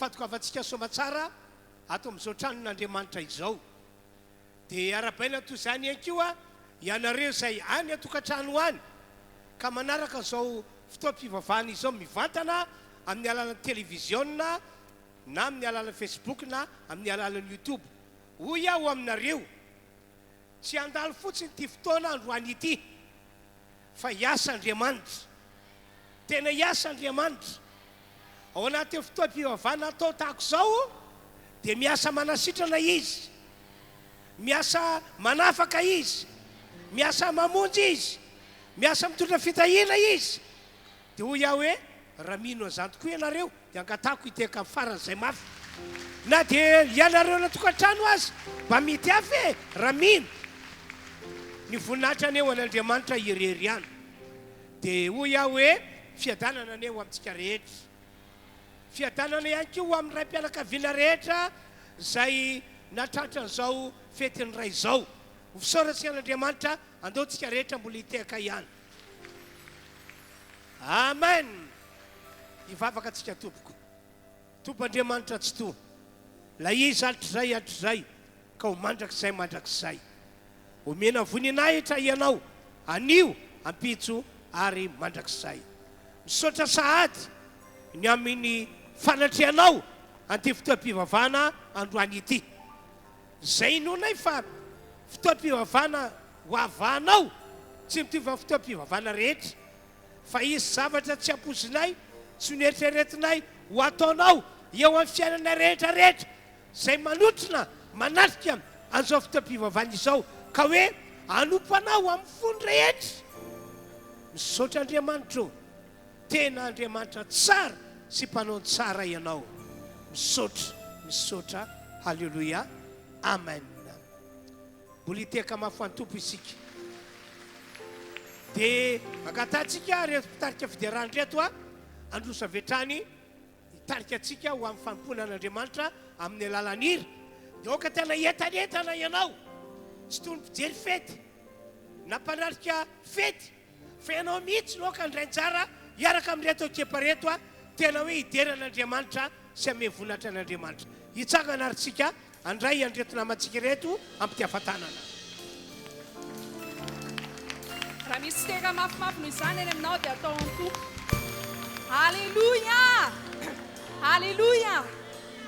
fatoko avantsika somatsara ato amin'izao tranon'Andriamanitra izao. Dia arabaina toy izany ihany koa ianareo izay any atokantrano any ka manaraka izao fotoam-pivavahana izao mivantana amin'ny alalan'ny télévision na amin'ny alalan'ny Facebook na amin'ny alalan'ny YouTube. Hoy aho aminareo, tsy andalo fotsiny ty fotoana androany ity fa hiasa Andriamanitra, tena hiasa Andriamanitra. Ao anaty fotoam-pivavahana atao tahako izao dia miasa manasitrana izy, miasa manafaka izy, miasa mamonjy izy, miasa mitondra fitahina izy. Dia hoy aho hoe raha mino an'izany tokoa ianareo dia angatahako hiteka amin'ny faran'izay mafy. Na dia ianareo natokantrano azy mba mety afy raha mino ny voninahitra aneo an'Andriamanitra irery ihany. Dia hoy aho hoe fiadanana aneo amintsika rehetra, fiadanana ihany koa amin'ny ray mpianakaviana rehetra izay natratra an'izao fetiny ray izao. Ho fisaorantsika an'Andriamanitra andeontsika rehetra mbola hiteka ihany. Amen. Hivavaka antsika tompoko, tompo Andriamanitra tsy to, la izy atrizay ka ho mandrakizay. Omena voninahitra ianao anio ampitso ary mandrakizay. Misaotra sahady ny amin'ny fanatrehanao anty fotoam-pivavahana androany ity. Zay nonay fa fotoam-pivavahana ho avahanao tsy mitovy amin'ny fotoam-pivavahana rehetra, fa izy zavatra tsy ampozinay, tsy noeritreretinay ho ataonao eo amin'ny fiainana rehetrarehetra zay manotrona manatrika an'izao fotoam-pivavahana izao, ka hoe anompanao amin'ny fony rehetra. Misaotra Andriamanitra, tena Andriamanitra tsara sy mpanao tsara ianao. Misaotra. Halleluia, amen. Mbola hiteka mafy an'ny tompo isika. Dia angatantsika rehefa mpitarika fidiarana reto androsa vetrany hitarika antsika ho amin'ny fanompoana an'Andriamanitra amin'ny alalan'ny hira. Dia oka tena entanentana ianao, tsy toy ny mpijery fety na mpanarika fety, fa ianao mihitsy noka ndrainjara hiaraka amin'reto ekepa reto tena hoe hideran'Andriamanitra sy ame vonatra an'Andriamanitra. Hitsangana arytsika andray andreto namantsika reto ampitiafatanana. Raha misy tega mafimafy noho izany eny aminao dia atao anto. Halleluia, halleluia.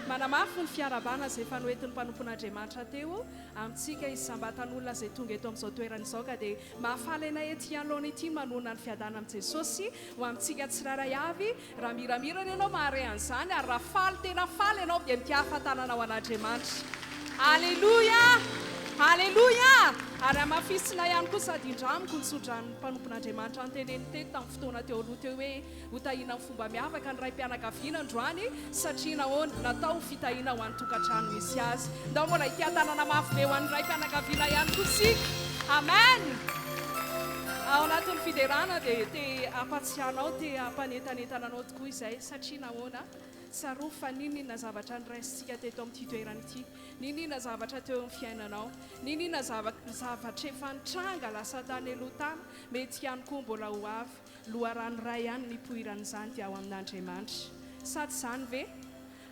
Manamafy ny fiarabana izay fanoetin'ny mpanompon'Andriamanitra teo amintsika isambatan'olona izay tonga eto amin'izao toerana izao, ka dia mahafaly anay ety anoloana ety manonona ny fiadana amin'i Jesosy ho amintsika tsiraray avy. Raha miramirana ianao mahare an'izany, ary raha faly tena faly ianao dia mitiafatanana ao an'Andriamanitra. Halleluia, halleluia. Ary amafisina ihany koa sady indramiko ny sodran'ny mpanompon'Andriamanitra anteneny teto tamin'ny fotoana teo aloha teo hoe ho tahina amin'ny fomba miavaka ny ray mpianakaviana androany satria nahoana natao fitahina ho an'ny tokantrano misy azy. Ndao mbola hitia tanana mafy be ho an'ny ray mpianakaviana ihany koa isika. Amen. Ao anatin'ny fiderana dia te ampatsianao, te ampanentanentananao tokoa izay satria nahoana tsaroa fa ninona zavatra nyraisintsika teto amin'ity toerana ity, ninona zavatra teo amin'ny fiainanao, ninona zavatra efa nitranga lasa tany aloha tany, mety ihany koa mbola ho avy. Loharano ray ihany nipoiran'izany dia ao amin'Andriamanitra. Sady izany ve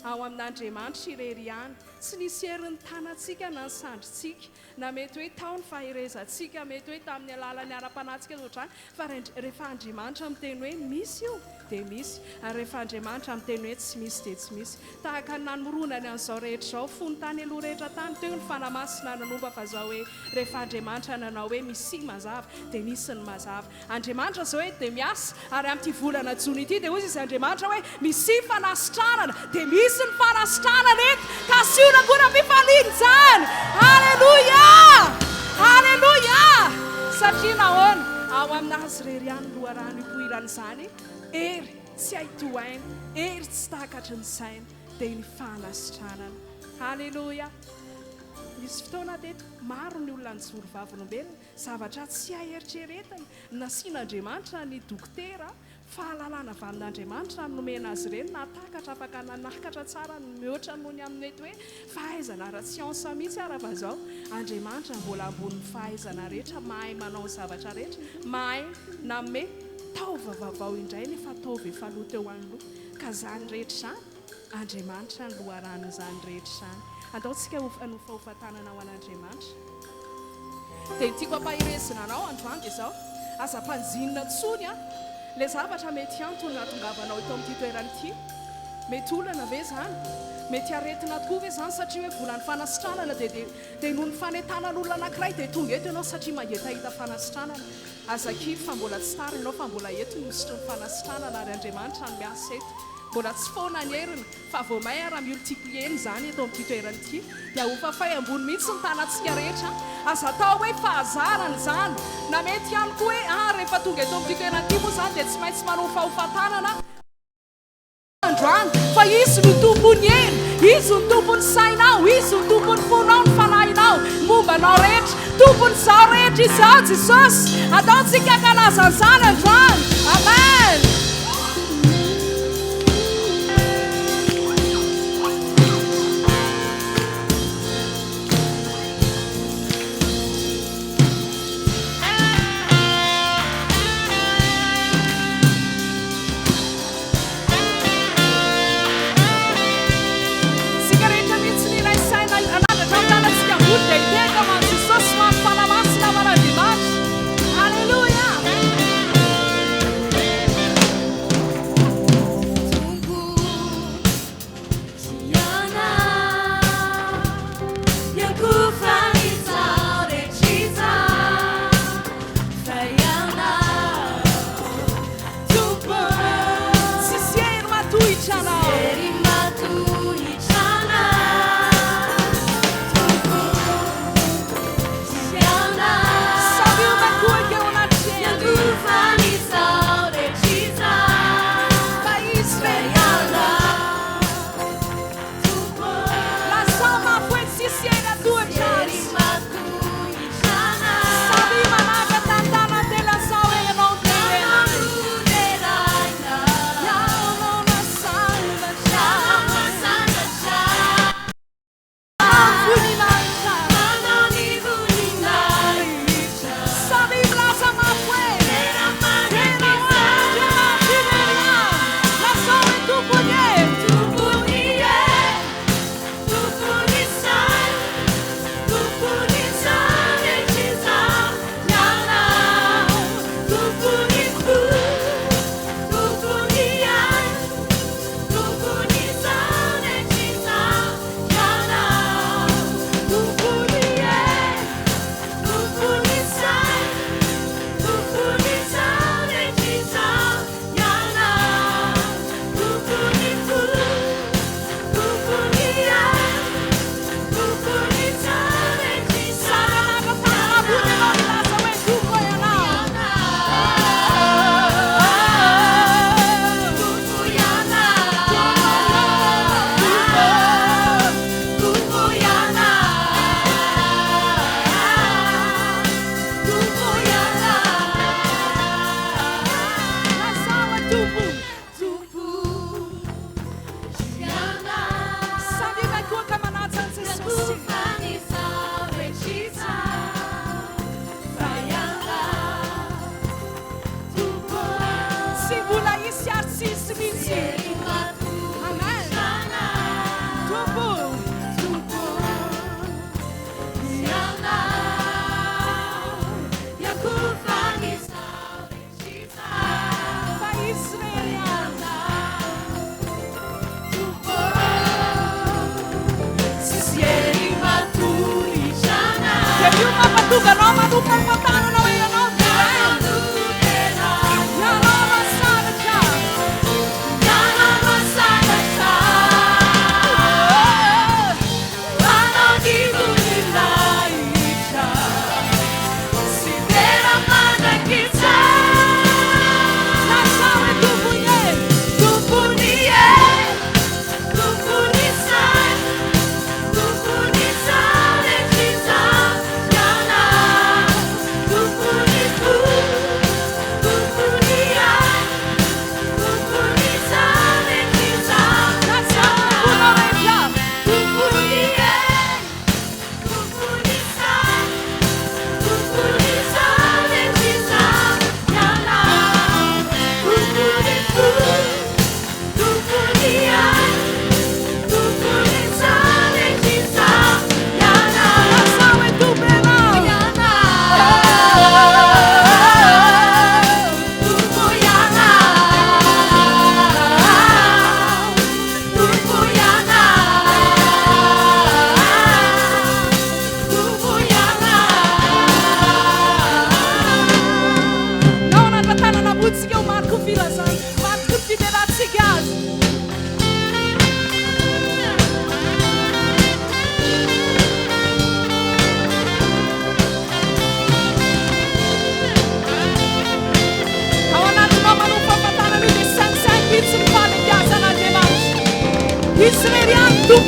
ao amin'Andriamanitra irery ihany, tsy nisy herin'ny tanantsika na ny sandrintsika, na mety hoe tao ny faherezantsika, mety hoe tamin'ny alalan'ny ara-panahintsika ohatrany, fa rehefa Andriamanitra miteny hoe misy io dia misy, ary rehefa Andriamanitra miteny hoe tsy misy dia tsy misy. Tahaka ny namoronany an'izao rehetra izao, fony tany aloha rehetra tany teo ny fanamasina nanomba fa zao hoe rehefa Andriamanitra nanao hoe misy mazava dia misy ny mazava. Andriamanitra zao hoe dia miasa, ary amin'ity volana Jona ity dia hozy izy Andriamanitra hoe misy fanasitranana dia misy ny fanasitranana eto, ka sy ona gora mifaliana izany. Halleluia, halleluia. Satria nahoana ao aminazy rery ihany loharano ipoiran'izany, ery tsy ahitohaina, ery tsy takatry ny saina dia ny fanasitranana. Halleluia. Misy fotoana teto maro ny olona nijoro vavolombelona, zavatra tsy aheritreretana, nasian'Andriamanitra ny dokotera fahalalana avy amin'Andriamanitra nomena azy ireny, natakatra afaka nanakatra tsara mihoatra noho ny amin'ny mety hoe fahaizana ara-tsiansa mihitsy arava zao. Andriamanitra mbola ambonin'ny fahaizana rehetra, mahay manao zavatra rehetra, mahay nanome taova vaovao indray nefa taova efa aloha teo anoloha, ka zany rehetra zany andriamanitra ny loharano izany rehetra izany ataontsika anofahofantanana ho an'andriamanitra dia tiako ampahirezina anao androany dia izao aza-panjinina tsony a ilay zavatra mety antony nahatongavanao eto amin'ity toerana ity mety olana ve izany mety aretina tokoa ve izany satria hoe volan'ny fanasitranana dia noho ny fanentanan'olona anankiray dia tonga eto ianao satria mahitahita fanasitranana aza-kiry fa mbola tsy tara ianao fa mbola eto nosotry ny fanasitranana ary andriamanitra ny miasa eto mbola tsy foana ny herina fa vao may raha multiplieny izany eto amin'ity toerana ity dia hofafay ambony mihitsy ny tanantsika rehetra aza atao hoe fahazarana izany na mety ihany koa hoe rehefa tonga eto amin'ity toerana ity moa izany dia tsy maintsy manao fahofantanana androany fa izy no tompony eny izy ny tompony sainao izy ny tompony fonao ny fanahinao mombanao rehetra tompony zao rehetra izy ao jesosy ataontsika kalazan'izany androany amen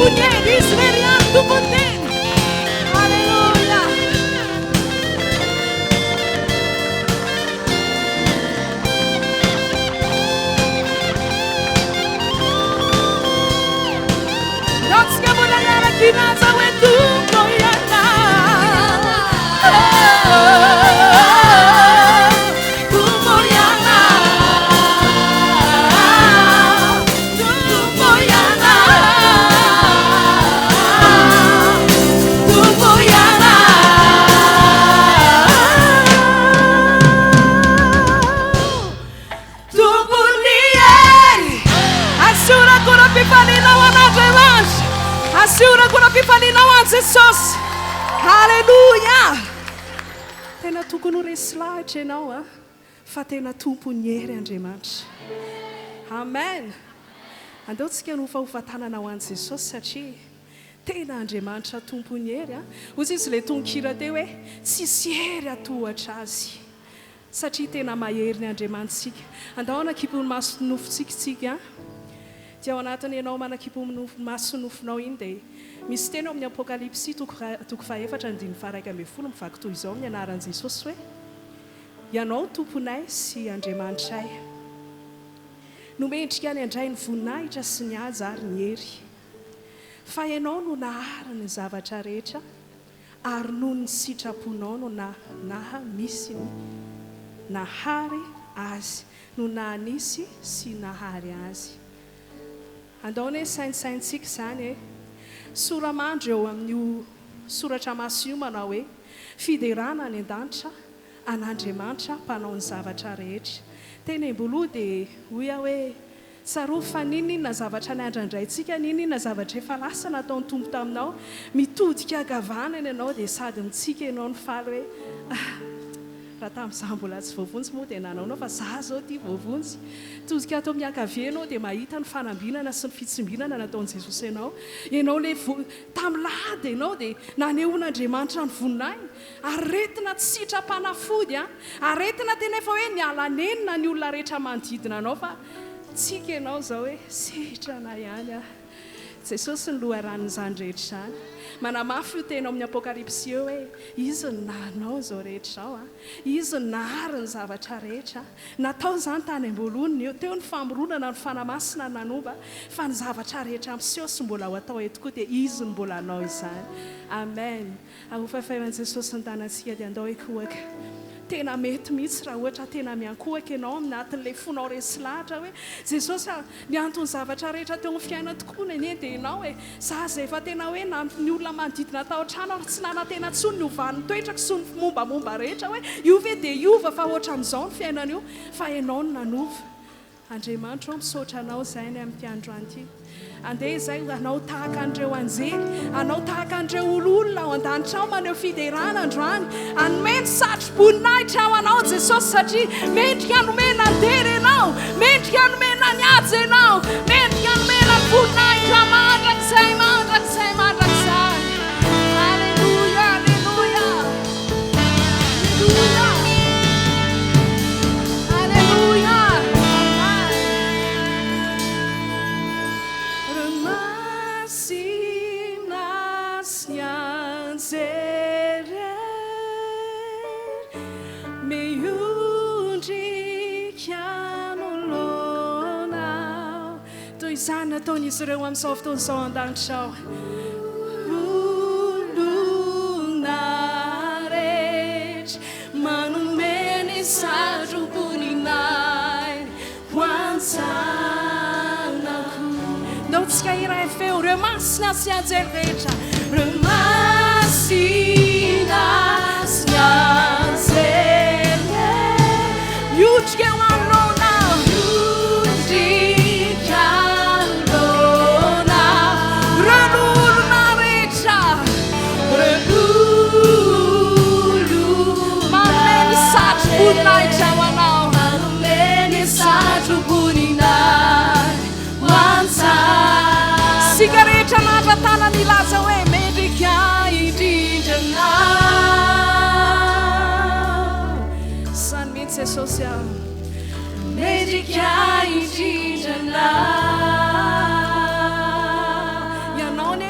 tumponyeny izy rery ihany tomponyteny. Alleluia. Natsika mbola miaraka inaza hoe tompo iana. Tompo iana. Tompo iana. Tompo iana. Tumponieri. Assura kuna pifanina wanatewasha. Assura kuna pifanina wansesos. Halleluja. Tena tokony ho resy lahatra ianao a fa tena tompony Andriamanitra. Amen. Andeontsika no fahofatanana ho an' Jesosy satria tena Andriamanitra tompony hery a. Ozy izy ilay tononkira teo hoe tsisy hery atohatra azy satria tena mahery ny Andriamanitsika. Andao anakipony maso nofontsika dia ao anatiny ianao manakipy maso nofonao iny dia misy teny ao amin'ny Apokalipsy toko 4:1-10 mivaky toy izao amin'ny anaran'i Jesosy hoe ianao tomponay sy Andriamanitray. Nomendrika ny andray ny voninahitra sy ny haja ary ny hery. Fa ianao no naharany ny zavatra rehetra ary noho ny sitraponao no misy ny nahary azy, no nanisy sy nahary azy. Andao ny saintsika izany soramandry eo amin'ny soratra maso io manao hoe fiderana any an-danitra an'Andriamanitra mpanao ny zavatra rehetra. Tena emboloha dia hoia hoe tsaroa fa ninona zavatra ny andrandraintsika, ninona zavatra efa lasa nataony tompo taminao, mitodika agavanana ianao dia sady mitsika ianao ny faly hoe raha tamin'izaho mbola tsy voavonjy moa dia nanaonao fa za zao tia voavonjy. Tozika atao miankavia ianao dia mahita ny fanambinana sy ny fitsimbinana nataon'i Jesosy ianao. Ianao ilay tamilahady ianao dia nanehoan'Andriamanitra ny voninahiny, aretina tsy sitrapanafody aretina tena efa hoe nialanenina ny olona rehetra manodidina anao fa tsika ianao zao hoe sitrana ihany Jesosy ny loharan'izany rehetra izany. Manamafy io tena amin'ny Apokalipsy eo hoe izy ny nanao zao rehetra zao izy ny nahary ny zavatra rehetra. Natao izany tany am-boalohany eo teo ny famoronana ny fanamasina ny nanomba fa ny zavatra rehetra miseho sy mbola ho atao eto koa dia izy ny mbola hanao izany. Amen. Ahofafain'i Jesosy ny tanantsika dia andao ekoaka. Tena mety mihitsy raha ohatra tena miankohaka ianao aminatin'ilay fonao resy lahatra hoe Jesosy niantony zavatra rehetra teo amin'ny fiainana tokoa ny dia ianao hoe za izay efa tena hoe ny olona manodidina tao an-trano ary tsy nanantena tsony ny ovan'ny toetrako sy ny mombamomba rehetra hoe io ve dia iova fa ohatra amin'izao ny fiainana io fa ianao no nanova. Andriamanitra misaotra anao izay ny amin'ity andro an'ity. Andeha izay anao tahaka an'ireo anjely, anao tahaka an'ireo olona ao an-danitra ao maneho fiderana androany, anomeny satro-boninahitra ao anao Jesosy satria mendrika anomena andery ianao, mendrika anomena ny haja ianao, mendrika anomena ny voninahitra mandrakizay mandrakizay mandrakizay. Alleluia, alleluia, alleluia, alleluia. Remasinas yanzere meiundrikianolona. Toy izany nataon'izy ireo amin'izao fotoan'izao an-danitra ao. Olona rehetra manome ny satroboninay ho an-tsanako. Ndao tsika iray feo ireo masina sy anjely rehetra. Ireo masina sy anjely miodrika eo anolona, miodrika anolona. Ireo olona rehetra, manome ny satroboninahitra ho anao, manome ny satroboninay ho an-tsanako. Sika rehetra natratana ny laza hoe mendrika indrindranao. Sany mihitsy Jesosy aho, mendrika indrindranao. Ianao ny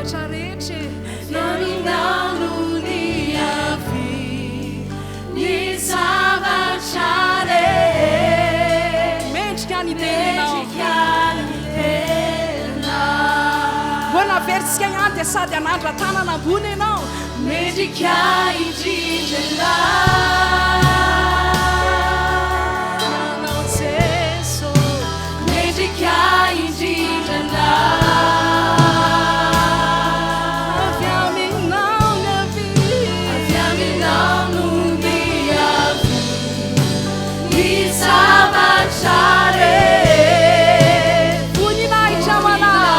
zavatra rehetra Naminao ny avy ny zavatra rehetra mendrika ny tenanao tena mbola veritsika ihany dia sady anandra tanana ambony ianao mendrika indrindra anao Jeso mendrika indrindra avy aminao ny avy avy aminao no ny avy ny zavatra rehetra voninahitra manao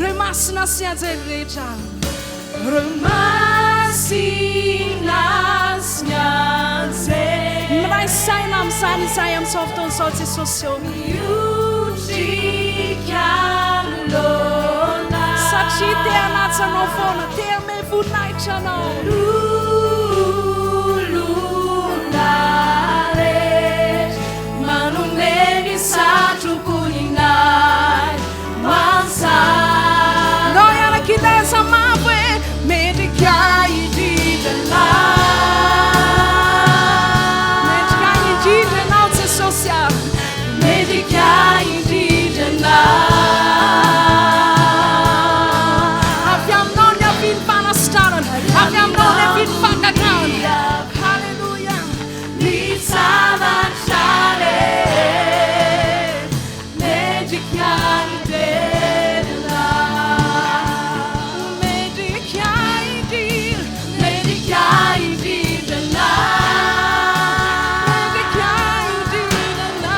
reo masina sy anjery rehetra reo masina sy anjery miray saina amin'izany izay amin'izao fotoan'izao Jesosy eo miondrika lona satria te hanatsanao foana te ame voninahitra anao lolona rehetra manome ny satrokoninay mansana no iarakineza mavo e mendrika indrindra mendrika indrindra anao Jesosy a mendrika indrindra avy aminao ny avy ny fanasitrarana avy aminao ny avy ny fankakana halleluja ny zavatra rehetra mendrika indrindra mendrika indrindra mendrika indrindra mendrika indrindra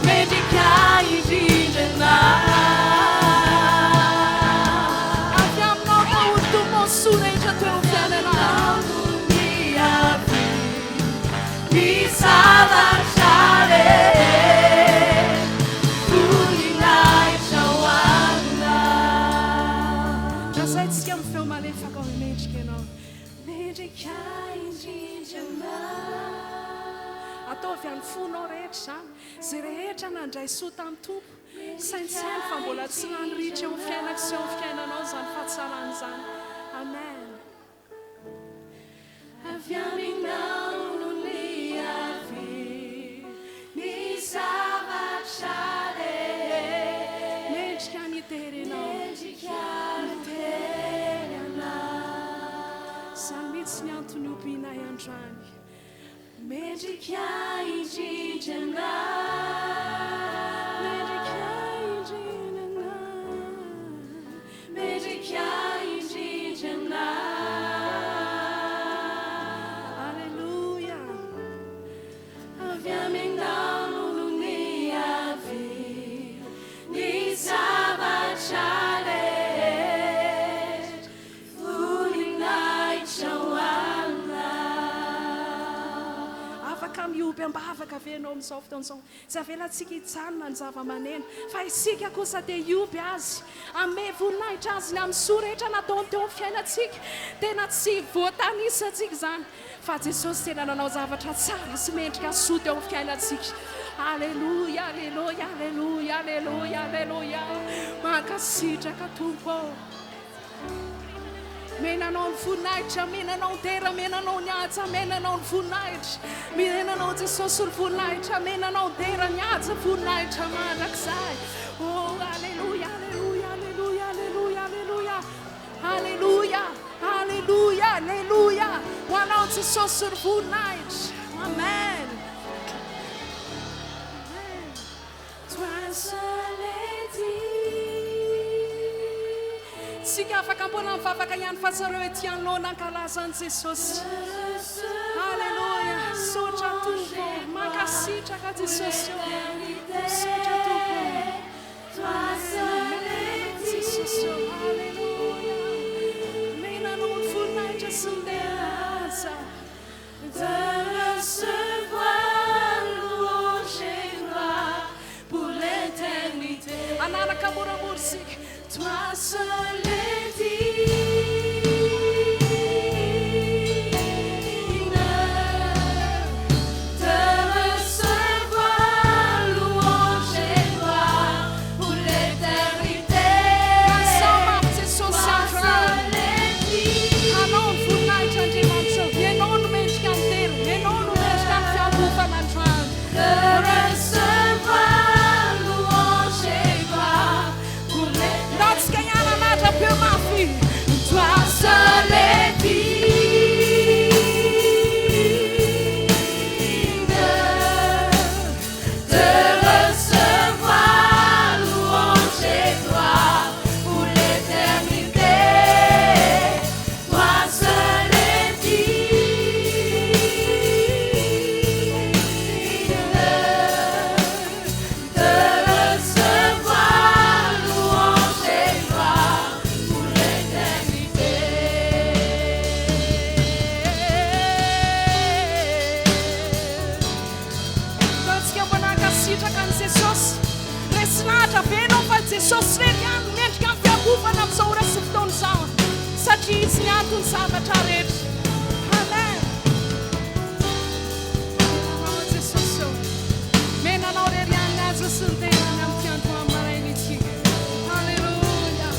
mendrika indrindra avy aminao mahotomoso rehetra teo fiainanao ny avy ny zavatra rehetra voninahitra hoanina rasaitsika amin'ny feo malefaka ao mendrika ianao mendrika indrindra ataovy any fonao rehetra zany zay rehetra nandray soa tamin'ny tompo saintsainy fa mbola tsy naniritra eo fiainako sy eo fiainanao zany fahatsarany zany amen avy aminao no ny avy ny zavatra rehetra mendrika niterenao mendrika terana zany mihitsy ny antony ombinay androany mendrika indrindra mendrika indrindra mendrika indrindra alleluja avy aminao no ny avy ny zavatra rehetra voninahitra hoanina afaka mioby-am-bavaka venao amin'izao fotoan'izao tsy avelantsika hijanona ny zava-maneno fa isika kosa dia hioby azy ame voninahitra azy ny amin'ny soa rehetra nataony teo amin'ny fiainantsika tena tsy voatanisantsika zany fa Jesosy tena nanao zavatra tsara sy mendrika soa teo amin'ny fiainantsika alleluja alleluja alleluja alleluja alleluja mankasitraka tompo menanao ny voninahitra menanao ny tera menanao ny atsa menanao ny voninahitra menanao Jesosy ny voninahitra menanao ny tera ny atsa voninahitra mandrakizay oh alleluja alleluja alleluja alleluja alleluja alleluja alleluja alleluja ho anao Jesosy ny voninahitra amen tsika afaka mbola mivavaka ihany fa tsareo ety anoloana ankalazan'i Jesosy alleluja sotra tompo mankasitraka Jesosy sotra tompo Jesosy alleluja menanao ny voninahitra sy ny teraza de recevoir louange et gloire pour l'éternité. anaraka moramorysika Toi seul est digne de recevoir manafo ny zavatra rehetra. Amen. Nanao Jesosy eo. Menanao rerian'ny azo sy ny tenany amin'ny andro maraina ity. Halleluja.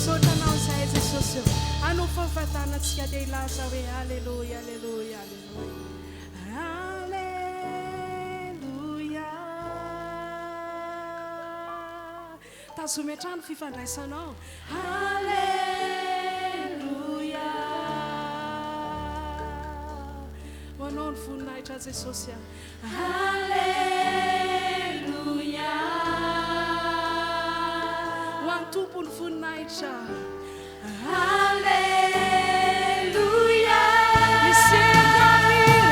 Sotranao izay Jesosy eo. Anao fahafatanantsika dia ilaza hoe halleluja, halleluja, halleluja. Tazometrano fifandraisanao. Halleluja. Hoanao ny voninahitra Jesosy a. Halleluja. Ho an'ny tompo ny voninahitra. Halleluja. Isentanina.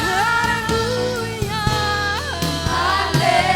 Halleluja. Halleluja.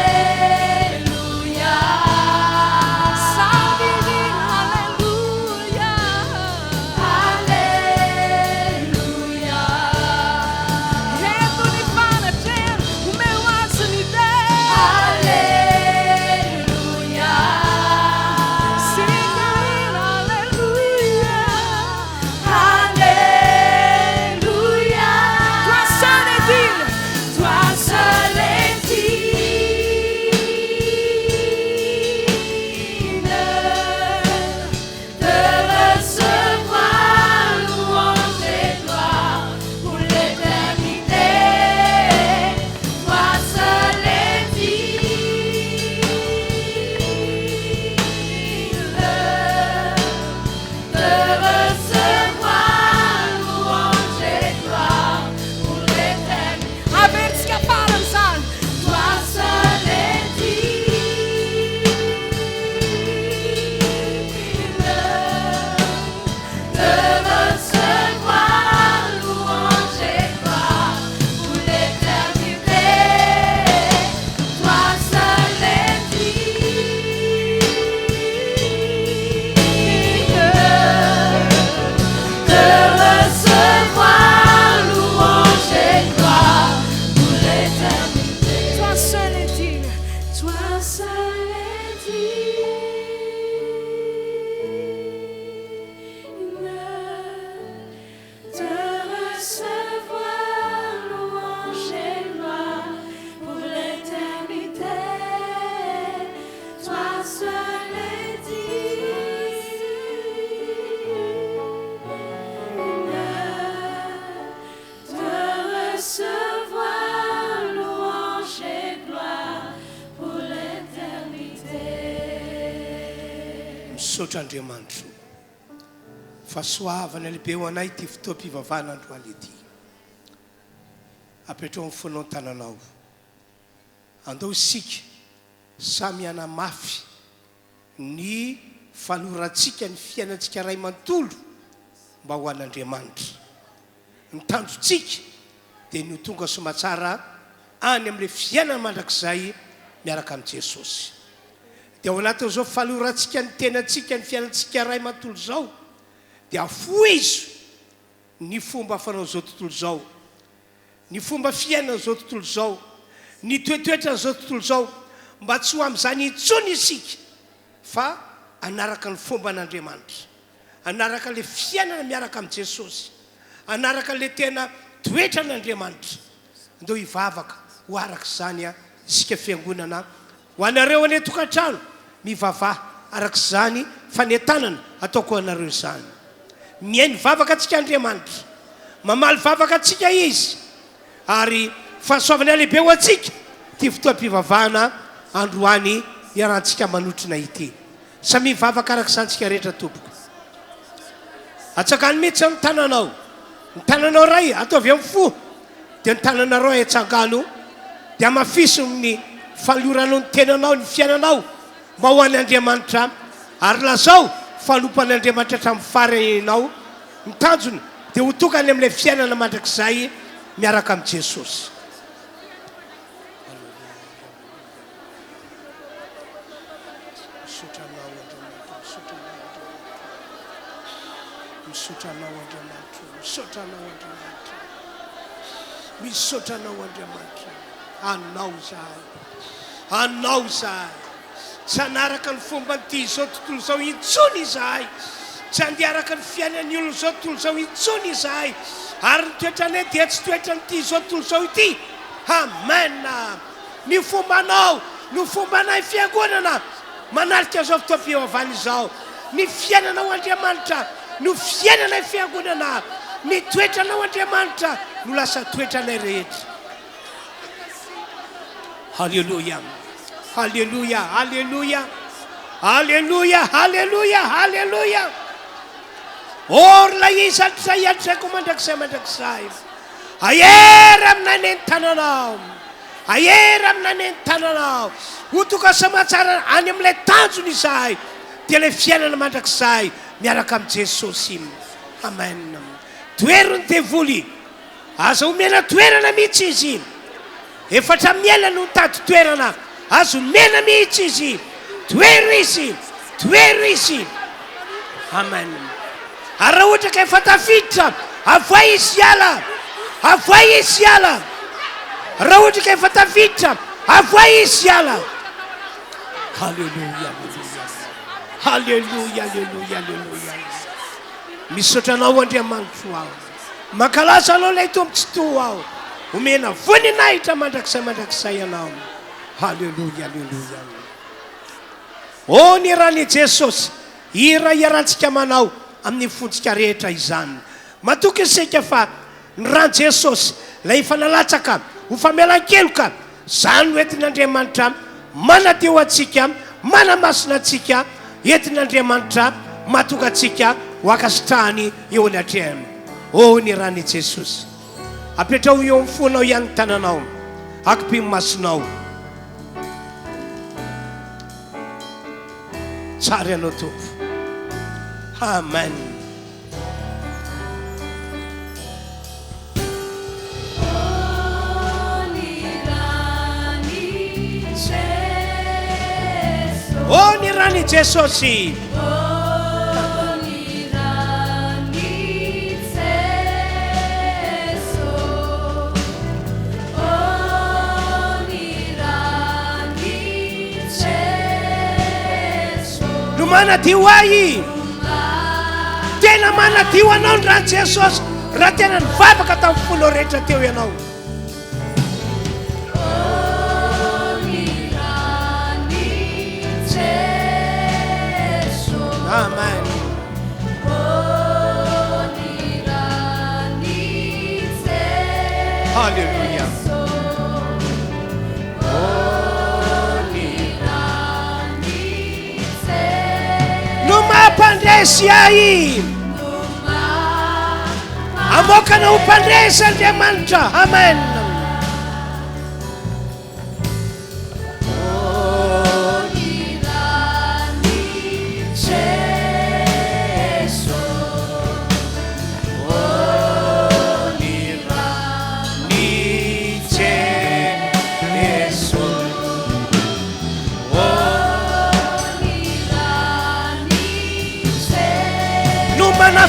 Andriamanitra fa soavana lehibe ho anay ty fotoam-pivavahana androany ity. Apetrao amin'ny fonao ny tananao. Andao isika samy anamafy ny falorantsika ny fiainantsika ray manontolo mba ho an'Andriamanitra. Ny tanjontsika dia ny tonga somatsara any amin'ilay fiainana mandrakizay miaraka amin'i Jesosy. Dia ao anatin'izao falorantsika ny tenantsika ny fiainantsika ray manontolo zao dia afoizo ny fomba fanao zao tontolo zao, ny fomba fiainana zao tontolo zao, ny toetoetra zao tontolo zao, mba tsy ho amin'izany intsony isika fa anaraka ny fomba an'Andriamanitra, anaraka le fiainana miaraka amin'i Jesosy, anaraka le tena toetra an'Andriamanitra. Andao hivavaka ho arak'izany isika fiangonana ho anareo any tokantrano mivavaha arak'izany fanentanana ataoko anareo izany. Mihainy vavaka antsika Andriamanitra, mamaly vavaka antsika izy, ary fahasoavana lehibe ho antsika ty fotoam-pivavahana androany iarantsika manotrina ity. Samy mivavaka arak'izany tsika rehetra tompoko. Atsakany mihitsy ny tananao, ny tananao ray ataovy amin'ny fo, dia ny tanana roa atsangano, dia mafisy ny faloranao ny tenanao, ny fiainanao mba ho an'Andriamanitra, ary lazao falompan'Andriamanitra hatramin'ny faranao. Ny tanjony dia ho tokany amin'ilay fiainana mandrakizay miaraka amin'i Jesosy. Misotranao Andriamanitra, misotranao Andriamanitra, misotranao Andriamanitra. Anao zahay, anao zahay, tsy anaraka ny fomba ty zao tontolo zao intsony zahay, tsy andiaraka ny fiainan'ny olona zao tontolo zao intsony izahay ary ny toetranay dia tsy toetra nyity zao tontolo zao ity. Amena. Ny fombanao no fombanay fiangonana manarika zao fotoam-pivavahana izao. Ny fiainanao Andriamanitra no fiainanay fiangonana. Ny toetranao Andriamanitra no lasa toetranay rehetra. Halleluja, halleluja, halleluja, halleluja, halleluja, halleluja. Orla isatra iatrako mandrakizay. Aera aminany ny tananao. Aera aminany ny tananao. Ho tokasa mahatsara any amin'ilay tanjony izahay. Dia ilay fiainana mandrakizay miaraka amin'ny Jesosy. Amen. Toeriny devoly. Aza omena toerana mihitsy izy. Efatra miela no mitady toerana. Azo mena mihitsy izy. Toero izy. Toero izy. Amen. Ary raha ohatra ka efa tafiditra, avoay izy hiala. Avoay izy hiala. Raha ohatra ka efa tafiditra, avoay izy hiala. Halleluja, halleluja, halleluja, halleluja. Misaotra anao Andriamanitra aho. Mankalaza anao ilay tompo tsy to aho. Omena voninahitra mandrakizay anao. Halleluja, halleluja. O ny ran'i Jesosy, ira iarantsika manao amin'ny fontsika rehetra izany. Matoky isika fa ny ran Jesosy lay fanalatsaka ho famelan-keloka, zany no entin'Andriamanitra manateo atsika, manamasina atsika, entin'Andriamanitra matoka atsika ho akasitrahany eo anatrehany. O ny ran'i Jesosy, apetrao eo amin'ny fonao ihany tananao, akipimo masinao. Tsara ianao Tompo. Amen. O ny ran'i Jesosy. No manadio ahy. Tena manadio anao ny ran'i Jesosy raha tena ny vavaka tamin'ny folo rehetra teo ianao. Amen. Halleluja. No mampandresy ahy. Amokana ho mpandresy Andriamanitra. Amen.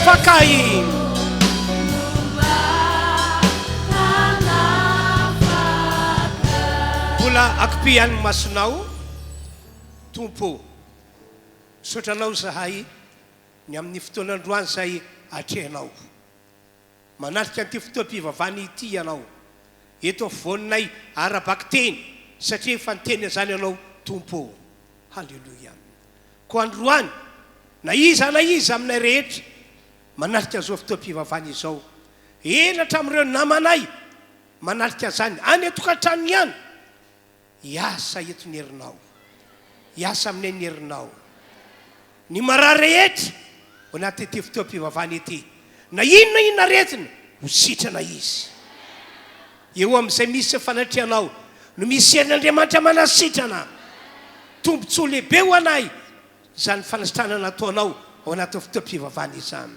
Fakai Bola akpiany masinao Tompo sotranao zahay ny amin'ny fotoan'androany zay atrehnao manarika an'ity fotoam-pivavahana ity ianao eto voninay arabaky teny satria efa nyteny zany ianao Tompo. Halleluja. Ko androany na iza aminay rehetra manarika zao fotoam-pivavahana izao elatra amin'ireo namanay manarika zany any atokantrano ihany hiasa eto ny herinao, hiasa aminay ny herinao. Ny mara rehetra ho anaty ity fotoam-pivavahana ity na inona retina ho sitrana izy. Eo amin'izay misy fanatrianao no misy herin'Andriamanitra manasitrana. Tombontsoa lehibe ho anay zany fanasitrana nataonao ao anaty fotoam-pivavahana izany.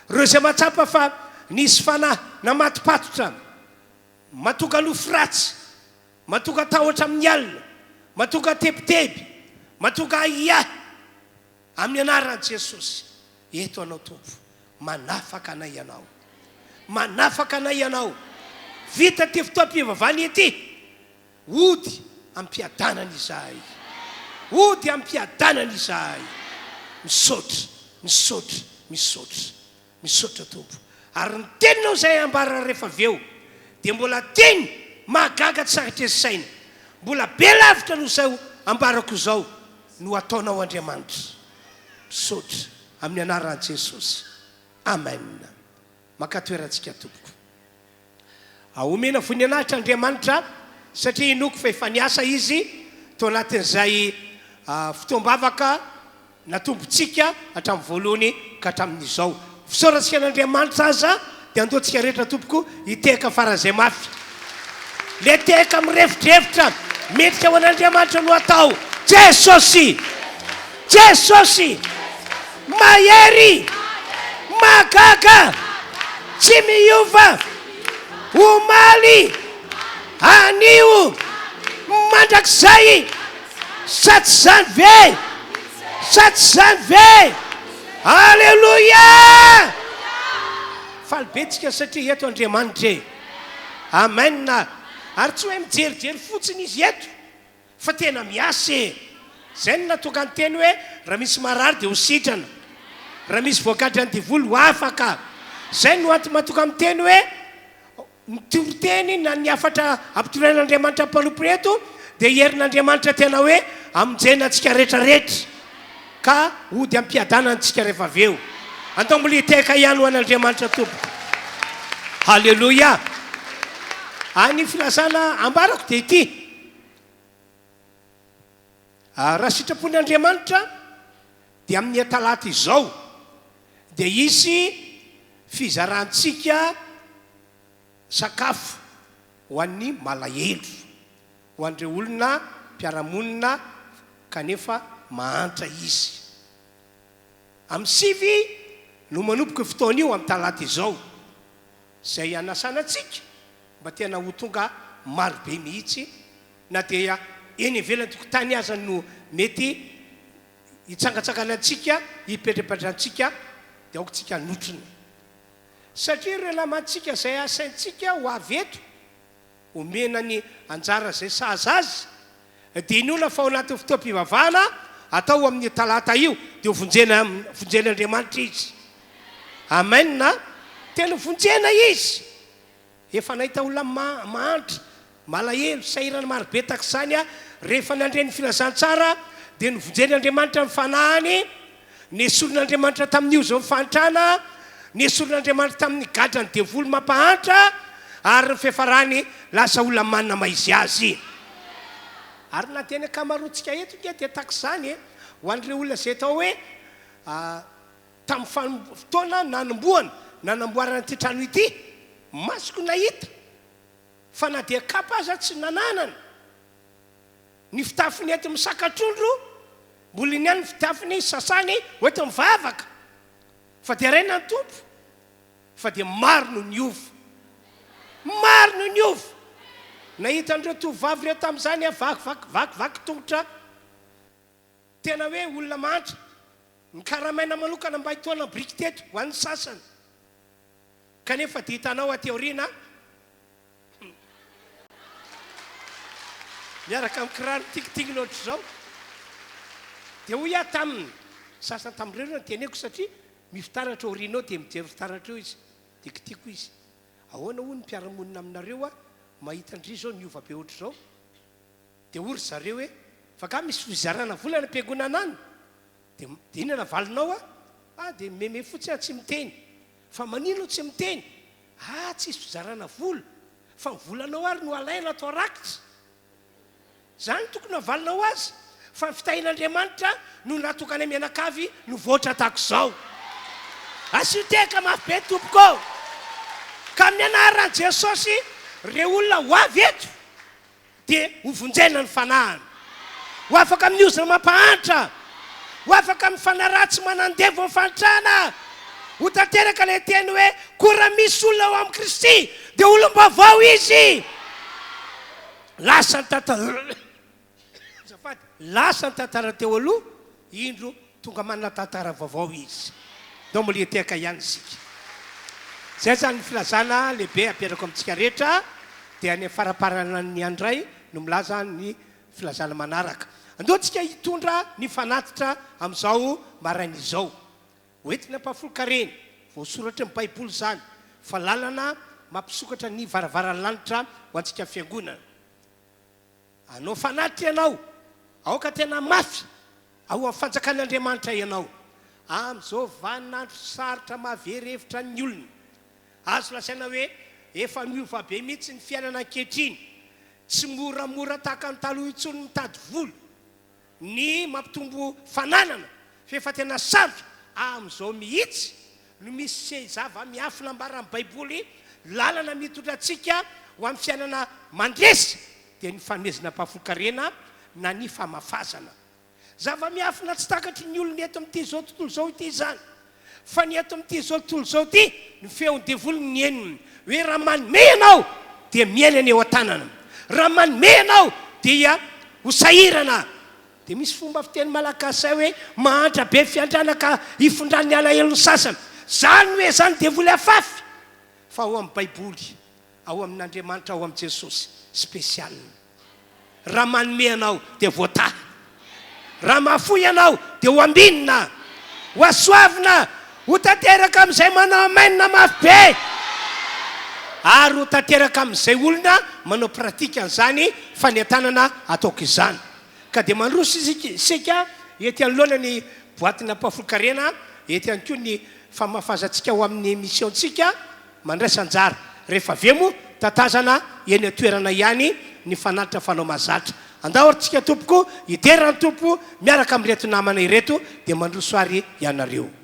Reo zay matsapa fa nisy fanahy na matipatotra, matoka nofo ratsy, matoka tahotra amin'ny alina, matoka tebiteby, matoka aiahy amin'ny anaran'i Jesosy. Eto anao Tompo, manafaka anay ianao, manafaka anay ianao. Vita ty fotoam-pivavahana ity, ody ampiadanana izahay, ody ampiadanana izahay. Misaotra misaotra tompo ary ny teninao zay ambara rehefa avy eo dia mbola teny mahagaga tsy sarotra ny saina mbola be lavitra no zao ambarako zao no ataonao Andriamanitra misaotra amin'ny anaran'i Jesosy amen maka toerantsika tompoko omena voninahitra Andriamanitra satria inoko fa efa niasa izy tao anatin'izay fotoam-bavaka natombotsika hatramin'ny voalohany ka hatramin'izao fisaorantsika n'Andriamanitra aza dia andoantsika rehetra tompoko hiteka faran'izay mafy le teka mirefitrevitra metrika ho an'Andriamanitra no atao Jesosy mahery magaga tsy miova omaly anio mandrakizay satsy zany ve alleluia falibetsika satria eto Andriamanitra amen ary tsy hoe mijerijery fotsiny izy eto fa tena miasa zay no natonga ny teny hoe raha misy marary dia ho sitrana raha misy voakadrany devoly ho afaka zay no matonga amin'ny teny hoe nitoroteny na niafatra ampitoran'Andriamanitra mpalompireto dia herin'Andriamanitra tena hoe amonjena antsika rehetrarehetra ka ody ampiadana antsika rehefa avy eo andao mbola hiteka ihany ho an'Andriamanitra tompo halleloia any filazana ambarako dia ity raha sitrapon'Andriamanitra dia amin'ny talata izao dia isy fizarantsika sakafo ho an'ny malahelo ho an'ireo olona mpiaramonina kanefa mahantra izy amin'ny 7 no manomboka fotoana io amin'ny talata izao zay anasanatsika mba tena ho tonga marobe mihitsy na dia eny ivelany tokotany aza no mety hitsangatsangana antsika hipetrapetrantsika dia aokotsika notrony satria ireo lamantsika zay asaintsika ho avy eto omenany anjara zay saza azy dia inona fa ao anatin'ny fotoam-pivavahana atao amin'ny talata io dia vonjen'Andriamanitra izy amen tena vonjena izy efa nahita olona mahantra malahelo sairana marobe tak'izany rehefa nandreny filazantsara dia nivonjen'Andriamanitra mifanahany nesolon'Andriamanitra tamin'io zao mifanitrana nesolon'Andriamanitra tamin'ny gadrany devoly mampahantra ary ny fiafarany lasa olona manana maizy azy ary na tena kamaroantsika eto dia tak'izany ho an'ireo olona zay tao hoe tamin'ny fotoana nanamboarana ity trano ity masoko nahita fa na dia kapa aza tsy nananana ny fitafiny eto misakatrondro mbola ny any fitafiny sasany oeto mivavaka fa dia raina ny tompo fa dia maro no niova nahita andreo tovavy reo tamin'izany vakivaky tongotra tena hoe olona mantra ny karamaina manokana mba hitoana briky teto ho an'ny sasany kanefa dia hitanao ateoriana miaraka amin'ny kiraro tikitiginy ohatr' zao dia ho ia taminy sasany tamin'ireo no teneko satria mifitaratra orianao dia mijery fitaratra eo izy tikitiko izy ahoana ho ny mpiaramonina aminareo mahita ndry zao niova be ohatr' zao dia ory zareo hoe fa ka misy fizarana volana ampiangonana any dia inona valinao dia meme fotsiny tsy miteny fa manino tsy miteny tsy isy fizarana vola fa mivolanao ary no alaina atao rakitra zany tokony avalinao azy fa ny fitahin'Andriamanitra no natokany mianakavy no voatra tahako izao asiteka mafy be tompoko ka amin'ny anaran'i Jesosy reo olona ho avy eto dia ho vonjena ny fanahany ho afaka miozina mampahantra ho afaka mifanaratsy manandevo mifanitrana ho tanteraka le teny hoe koa raha misy olona ao amin'ny Kristy dia olom-baovao izy lasa ny tantara teo aloha indro tonga manana tantara vaovao izy dao molia teka ihany isika zay zany ny filazana lehibe apiarako amintsika rehetra dia ny faraparana ny andray no milaza ny filazana manaraka andeontsika hitondra ny fanatitra amin'izao maraina izao hoentina mpafolokareny voasoratra ny baiboly zany fa lalana mampisokatra ny varavaranlanitra ho antsika fiangonana. Anao fanatitra ianao aoka tena mafy ao amin'ny fanjakan'Andriamanitra ianao amin'izao vaninandro sarotra mahavery hevitra ny olona. Azo lasaina hoe efa miova be mihitsy ny fiainana ankehitriny, tsy moramora tahaka ny taloha intsony mitady volo ny mampitombo fananana fa efa tena sarotra amin'izao mihitsy no misy zava miafina mbaran'ny baiboly lalana mitondra antsika ho amin'ny fiainana mandresy dia ny fanomezana mpafolokarena na ny famafazana. Zava miafina tsy takatry ny olona eto amin'ity zao tontolo zao ity zany, fa ny eto amin'ity zao tontolo zao ity ny feon'ny devolony ny eniny hoe raha manome ianao dia miaina ny eo an-tanana, raha manome ianao dia hosahirana. Dia misy fomba fiteny malagasy hoe mahantra be fiandranaka ifondran'ny alahelo sasany. Zany hoe zany devoly afafy fa ao amin'ny baiboly, ao amin'Andriamanitra, ao amin'ny Jesosy spesial. Raha manome ianao dia voataha, raha mahafoy ianao dia ho ambinina, ho asoavina, ho tanteraka amin'izay manao amainina mafy be, ary ho tanteraka amin'izay olona manao pratika an'izany fanentanana ataoko izany. Ka dia mandroso isika ety anoloana ny boatina mpafolokarena, ety ihany koa ny famafazantsika ho amin'ny missiontsika mandraisa anjara rehefa avy emo tatazana eny atoerana ihany ny fanatitra fanao mazatra. Andahorantsika tompoko hiderana tompo miaraka amin'ireto namana ireto dia mandroso ary ianareo.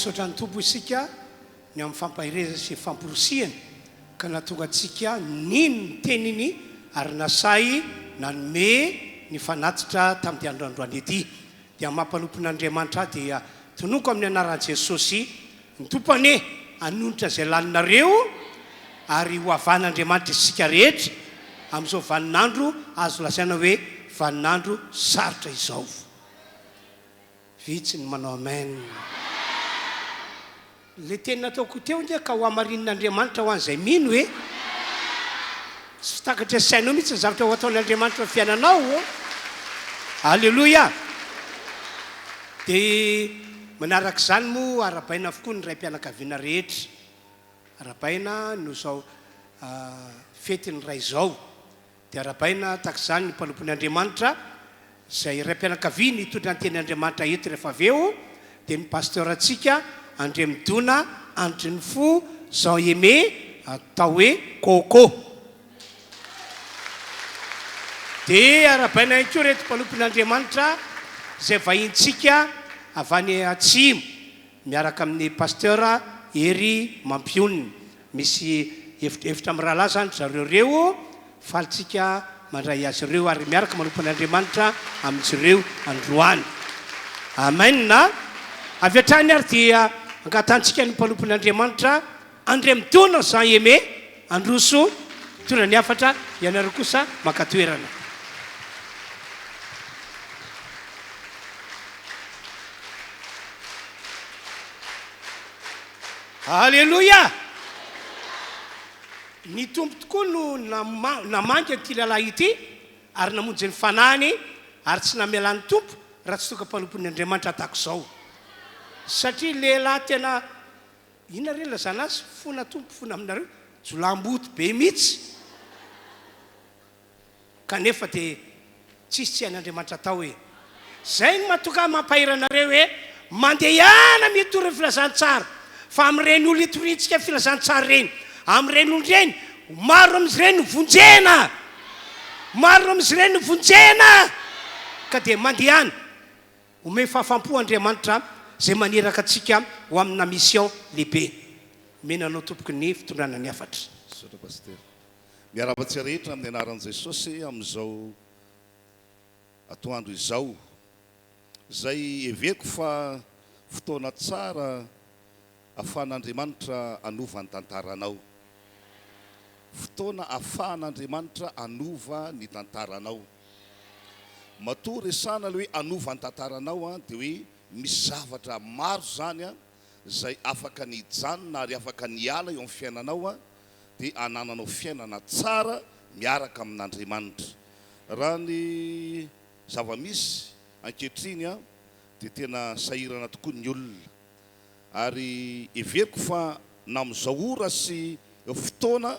misaotra ny tompo isika ny amin'ny fampahireza sy famporosiany ka natonga antsika nino ny teniny ary nasay nanome ny fanatitra tamin'ity androandroany ity dia mampanompon'Andriamanitra dia tonoko amin'ny anaran'i Jesosy ny tompane anonitra izay laninareo ary ho avan'Andriamanitra isika rehetra amin'izao vaninandro azo lasaina hoe vaninandro sarotra izao. Vitsy ny manao amen. Le teny nataoko teo nge ka ho amarin'Andriamanitra ho an'izay mino hoe tsy fitakatra sainao mihitsy ny zavatra ho ataon'Andriamanitra fiainanao. Alleluia. Dia manaraka izany moa arabaina avokoa ny raim-pianakaviana rehetra. Arabaina no izao fetiny ray izao. Dia arabaina tahaka izany ny mpanompon'Andriamanitra izay raim-pianakaviana hitondra ny tenin'Andriamanitra eto rehefa avy eo dia ny pasteur antsika André Midona Andry ny fo Jean Aimé atao hoe Coco. Dia arabaina ihany koa reto mpanompon'Andriamanitra izay vahintsika avy any atsimo miaraka amin'ny pasteur Ery Mampioniny. Misy efitra amin'ny rahalahy zany zareo falitsika mandray azy ireo ary miaraka manompon'Andriamanitra amin'izareo androany. Amen. Avy hatrany ary dia angatantsika ny mpanompon'Andriamanitra André Midona Jean Aimé androso tona ny afatra ianareo kosa makatoerana. Alleluia. Ny tompo tokoa no namangy an'ity lalahy ity ary namonjy ny fanany ary tsy namela ny tompo raha tsy toka mpanompon'Andriamanitra tahaka izao. Satria lehilahy tena ina reny lazana azy fona tompo fona aminareo jolamboto be mihitsy kanefa dia tsisy tsy hain'Andriamanitra atao hoe zay ny matoka mampahiranareo hoe mandeha ihana mitory ny filazantsara fa amin'ireny olo itorintsika filazantsara reny amin'ireny olo ireny maro amin'izy ireny vonjena maro amin'izy ireny vonjena ka dia mandehana omeny fahafampo Andriamanitra zay maneraka atsika ho amina mission lehibe. Menanao tompoky ny fitondrana ny afatra. Sotra pasteur. Miarahaba-tsika rehetra amin'ny anaran'i Jesosy amin'izao atoandro izao izay everiko fa fotoana tsara ahafahan'Andriamanitra anova ny tantaranao. Fotoana ahafahan'Andriamanitra anova ny tantaranao. Matory resana le hoe anova ny tantaranao dia hoe misy zavatra maro zany izay afaka ny hijanona ary afaka niala eo amin'ny fiainanao dia anananao fiainana tsara miaraka amin'Andriamanitra. Raha ny zava-misy ankehitriny dia tena sahirana tokoa ny olona ary everiko fa na amin'izao ora sy fotoana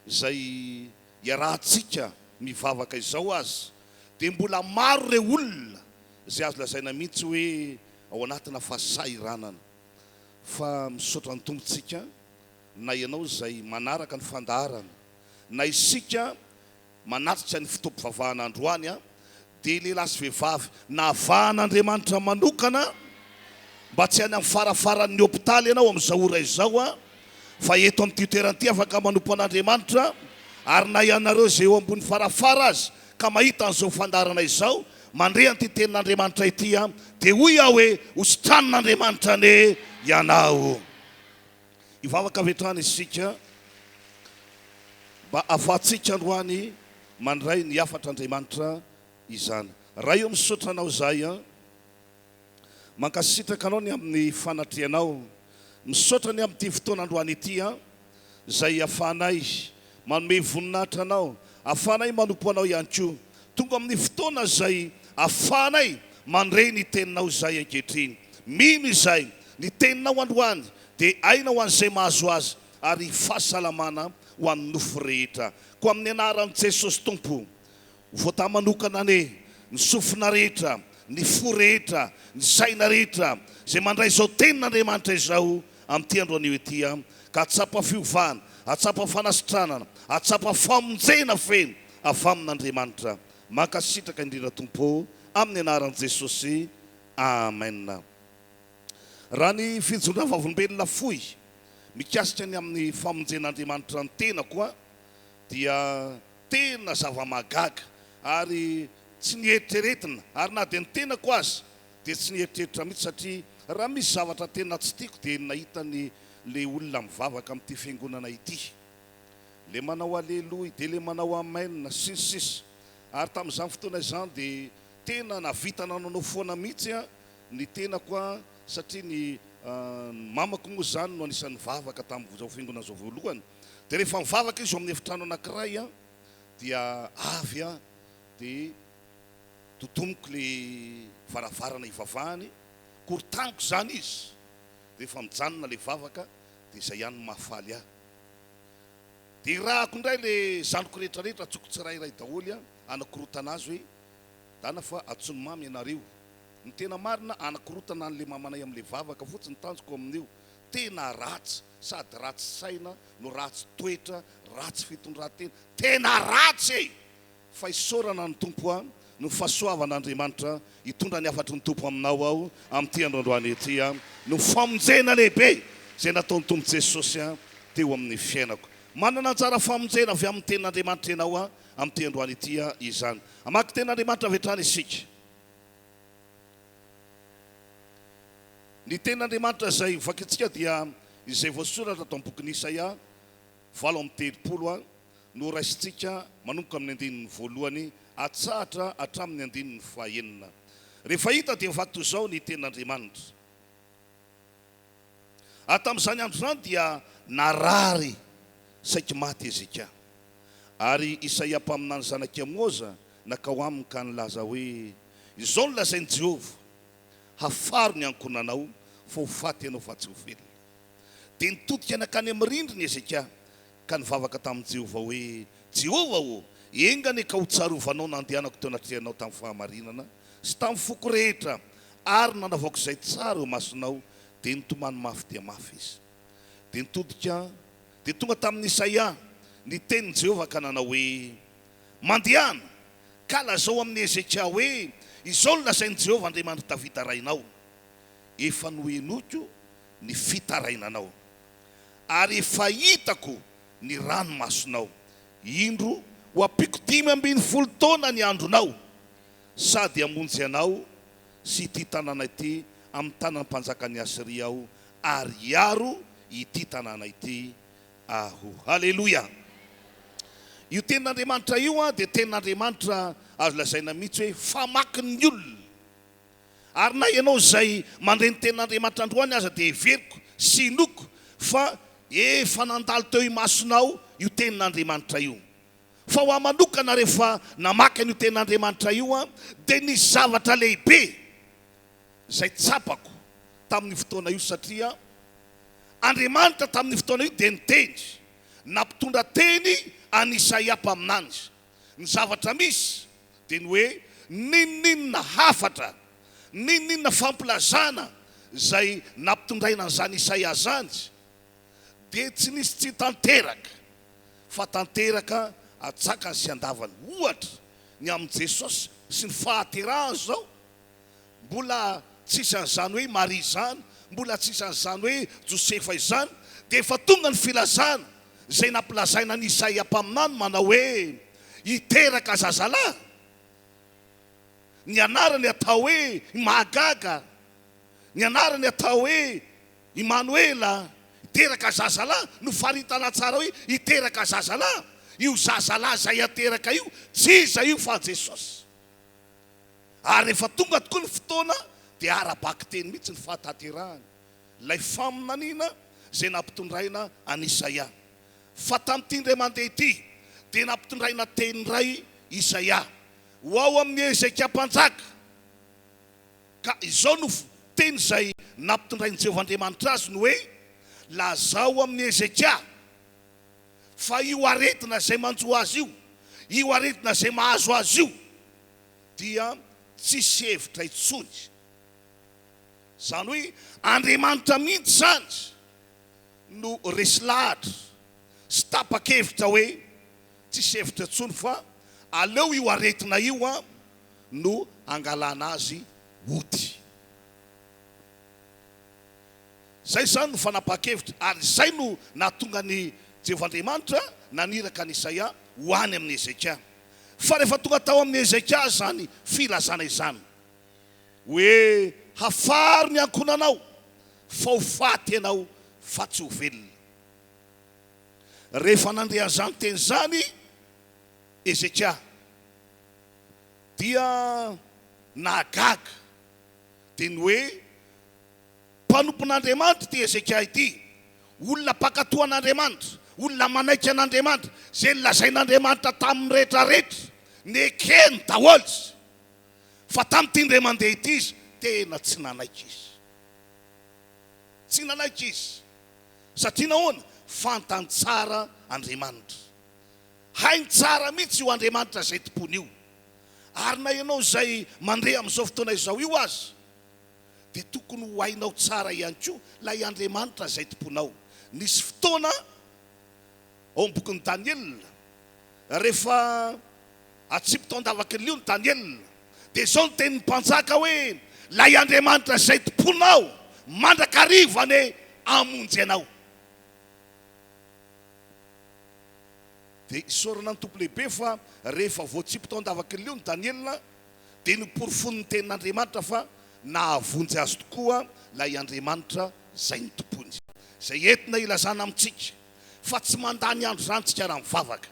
izay iarahantsika mivavaka izao azy dia mbola maro ireo olona izay azo lazaina mihitsy hoe ao anatina fahasahiranana fa misaotra ny tompontsika na ianao izay manaraka ny fandaharana na isika manatitra ny fotoam-pivavahana androany dia lehilahy sy vehivavy na avahan'Andriamanitra manokana mba tsy any amin'ny farafaran'ny hôpitaly ianao amin'izao ora izao fa eto amin'ity toerana afaka manompo an'Andriamanitra ary na ianareo izay eo ambony farafara azy ka mahita an'izao fandaharana izao mandre an'ity tenin'Andriamanitra ity dia hoy aho hoe hositranon'Andriamanitra ane ianao. Hivavaka avy hatrany isika mba ahafahantsika androany mandray ny afatr'Andriamanitra izany. Raha io misaotra anao zay mankasitraka anao ny amin'ny fanatrianao misaotra ny amin'ity fotoana androany ity izay ahafahanay manome voninahitra anao ahafahanay manompo anao ihany koa tonga amin'ny fotoana izay ahafahanay mandray ny teninao izay ankehitriny. Mino izay ny teninao androany dia aina ho an'izay mahazo azy ary fahasalamana ho amin'ny nofo rehetra. Ko amin'ny anaran'i Jesosy Tompo voatamanokana ane ny sofina rehetra ny fo rehetra ny saina rehetra izay mandray izao tenin'Andriamanitra izao amin'ity androanio ity ka atsapa fiovana atsapa fanasitranana atsapa famonjena feno avy amin'Andriamanitra. Mankasitraka indrindra tompo amin'ny anaran'i Jesosy. Amen. raha ny fijona vavolombelona fohy mikasika ny amin'ny famonjen'Andriamanitra ny tena koa dia tena zava-mahagaga ary tsy nieritreretina ary na dia ny tena koa azy dia tsy nieritreritra mihitsy satria raha misy zavatra tena tsy tiako dia nahita le olona mivavaka amin'ity fiangonana ity, le manao aleloia dia le manao amen sisisisy. Ary tamin'izany fotoana izany dia tena navita nanao foana mihitsy ny tena koa satria ny mamako moa zany no anisan'ny vavaka tamin'izao fiangonana zao voalohany. Dia rehefa mivavaka izy eo amin'ny efitrano anankiray dia avy dia totomiko le varavarana ivavahany, korotaniko zany izy, dia efa mijanona le vavaka dia izay ihany mahafaly ahy. Dia rahako indray le zanoko rehetrarehetra atsoko tsirairay daholy anakorotana azy hoe dana fa atsony mamy ianareo. Ny tena marina anakorotana an'le mamanay amin'le vavaka fotsiny tanjoko amin'io. Tena ratsy, sady ratsy saina no ratsy toetra, ratsy fitondran-tena, tena ratsy fa isaorana ny tompo no fahasoavan'Andriamanitra hitondra ny afatry ny tompo aminao ao amin'ity androandroany ety no famonjena lehibe izay nataon'ny tompo Jesosy teo amin'ny fiainako. Manana anjara famonjena avy amin'ny tenin'Andriamanitra ianao amin'ity androany ety izany. Amaky tenin'Andriamanitra avetrany isika. Ny tenin'Andriamanitra izay vakintsika dia izay voasoratra tao amin'ny bokin'i Isaia 7:30 no raisintsika manomboka amin'ny andinin'ny voalohany atsahatra hatramin'ny andinin'ny fahaenina. Rehefa hita dia vaky toy izao ny tenin'Andriamanitra. Tamin'izany andro izany dia narary saika maty Ezeka. Ary Isaia mpaminany zanaky Amoza nakao aminy ka nilaza hoe izao no lazain'i Jehova, hafaro ny ankonanao fa ho faty ianao fa tsy ho velona. Dia nitodika nakany amin'ny rindriny Ezeka ka nivavaka tamin'i Jehova hoe Jehova engany ka ho tsarovanao nandehanako teo anatrihanao tamin'ny fahamarinana sy tamin'ny foko rehetra ary nanavaoko izay tsara eo masonao. Dia nitomany mafy dia mafy izy. Dia nitodika dia tonga tamin'ny Isaia ny tenin'i Jehova ka nanao hoe mandehana ka lazao amin'ny Ezeka hoe izao no lazain'i Jehova Andriamanitra Davida rainao, efa noenoko ny fitarainanao ary efa hitako ny ranomasonao. Indro ho ampiko 5 taona ny andronao sady hamonjy anao sy ity tanàna ity amin'ny tanan'ny mpanjakany Asiria aho ary hiaro ity tanàna ity aho. Haleloia. Io tenin'Andriamanitra io dia tenin'Andriamanitra azo lazaina mihitsy hoe famakin'ny olona. Ary na ianao izay mandreny tenin'Andriamanitra androany aza dia heveriko sy inoko fa efa nandalo teo imasonao io tenin'Andriamanitra io. Fa ho amanokana rehefa namaky an'io tenin'Andriamanitra io dia ny zavatra lehibe izay tsapako tamin'ny fotoana io satria Andriamanitra tamin'ny fotoana io dia nitendry nampitondra teny any Isaia mpaminany. Ny zavatra misy dia ny hoe ninninona hafatra, ninninona fampilazana izay nampitondraina an'izany Isaia zany dia tsy nisy tsy tanteraka fa tanteraka atsakany sy andavany. Ohatra ny amin'i Jesosy sy ny fahaterahany zao mbola tsisy an'izany hoe Maria izany, mbola tsisy an'izany hoe Josefa izany, dia efa tonga ny filazana izay nampilazaina ny Isaia mpaminany manao hoe hiteraka zazalahy. Ny anarany atao hoe Mahagaga, ny anarany atao hoe Emmanuela, hiteraka zazalahy. No faritana tsara hoe hiteraka zazalahy. Io zazalahy izay ateraka io tsy iza io fa Jesosy. Ary rehefa tonga tokoa ny fotoana dia arabaky teny mihitsy ny fahataterahany ilay faminaniana izay nampitondraina any Isaia. Fa tamin'ity indray mandeha ity dia nampitondraina teny iray Isaia ho ao amin'ny Ezeka mpanjaka. Ka izao no teny izay nampitondrain'i Jehovah Andriamanitra azy no hoe lazao amin'ny Ezeka fa io aretina izay manjo azy io aretina izay mahazo azy io dia tsisy hevitra intsony. Zany hoe Andriamanitra mihitsy zany no resy lahatra sy tapa-kevitra hoe tsisy hevitra intsony fa aleo io aretina io no angalana azy ody. zay zany no fanapa-kevitra ary zay no nahatonga ny Jehovandriamanitra naniraka ny Isaia ho any amin'ny Ezekia. Fa rehefa tonga tao amin'ny Ezekia zany filazana izany hoe hafary ny ankonanao fa ho faty ianao fa tsy ho velona. Rehefa nandeha zany teny zany Ezekia dia nahagaga dia ny hoe mpanompon'Andriamanitra ty Ezekia ity, olona pakatoan'Andriamanitra, olona manaiky an'Andriamanitra, zay lazain'Andriamanitra tamin'ny rehetrarehetra nekeny daholo izy. Fa tamin'ity indray mandeha ity izy tena tsy nanaiky izy, tsy nanaiky izy. Satria nahoana? Fantany tsara Andriamanitra, hainy tsara mihitsy io Andriamanitra zay tompony io. Ary na ianao zay mandeha amin'izao fotoana izao io azy dia tokony ho hainao tsara ihany koa lay Andriamanitra zay tomponao. Nisy fotoana ao amin'ny bokin'ny Daniel, rehefa Fotoam-bavaka io ny Daniel, dia zao ny tenin'ny mpanjaka hoe lay Andriamanitra zay tomponao mandraka hariva ane amonjy anao. Dia isaorana ny tompo lehibe fa rehefa Fotoam-bavaka io ny Daniel dia niporofon'ny tenin'Andriamanitra fa nahavonjy azy tokoa lay Andriamanitra zay ny tompony. Zay entina ilazana amintsika fa tsy mandany andro zany tsika raha mivavaka,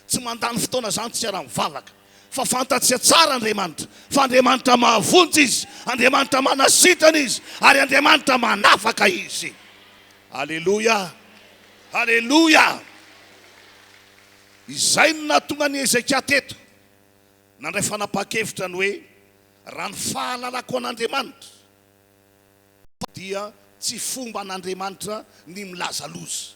tsy mandany fotoana zany tsika raha mivavaka, fa fantatsika tsara Andriamanitra fa Andriamanitra mahavonjy izy, Andriamanitra manasitana izy, ary Andriamanitra manafaka izy. Alleluia, alleluia. Izay no nahatonga ny Ezekia teto nandray fanapa-kevitra ny hoe raha ny fahalalako an'Andriamanitra dia tsy fomba an'Andriamanitra ny milaza loza,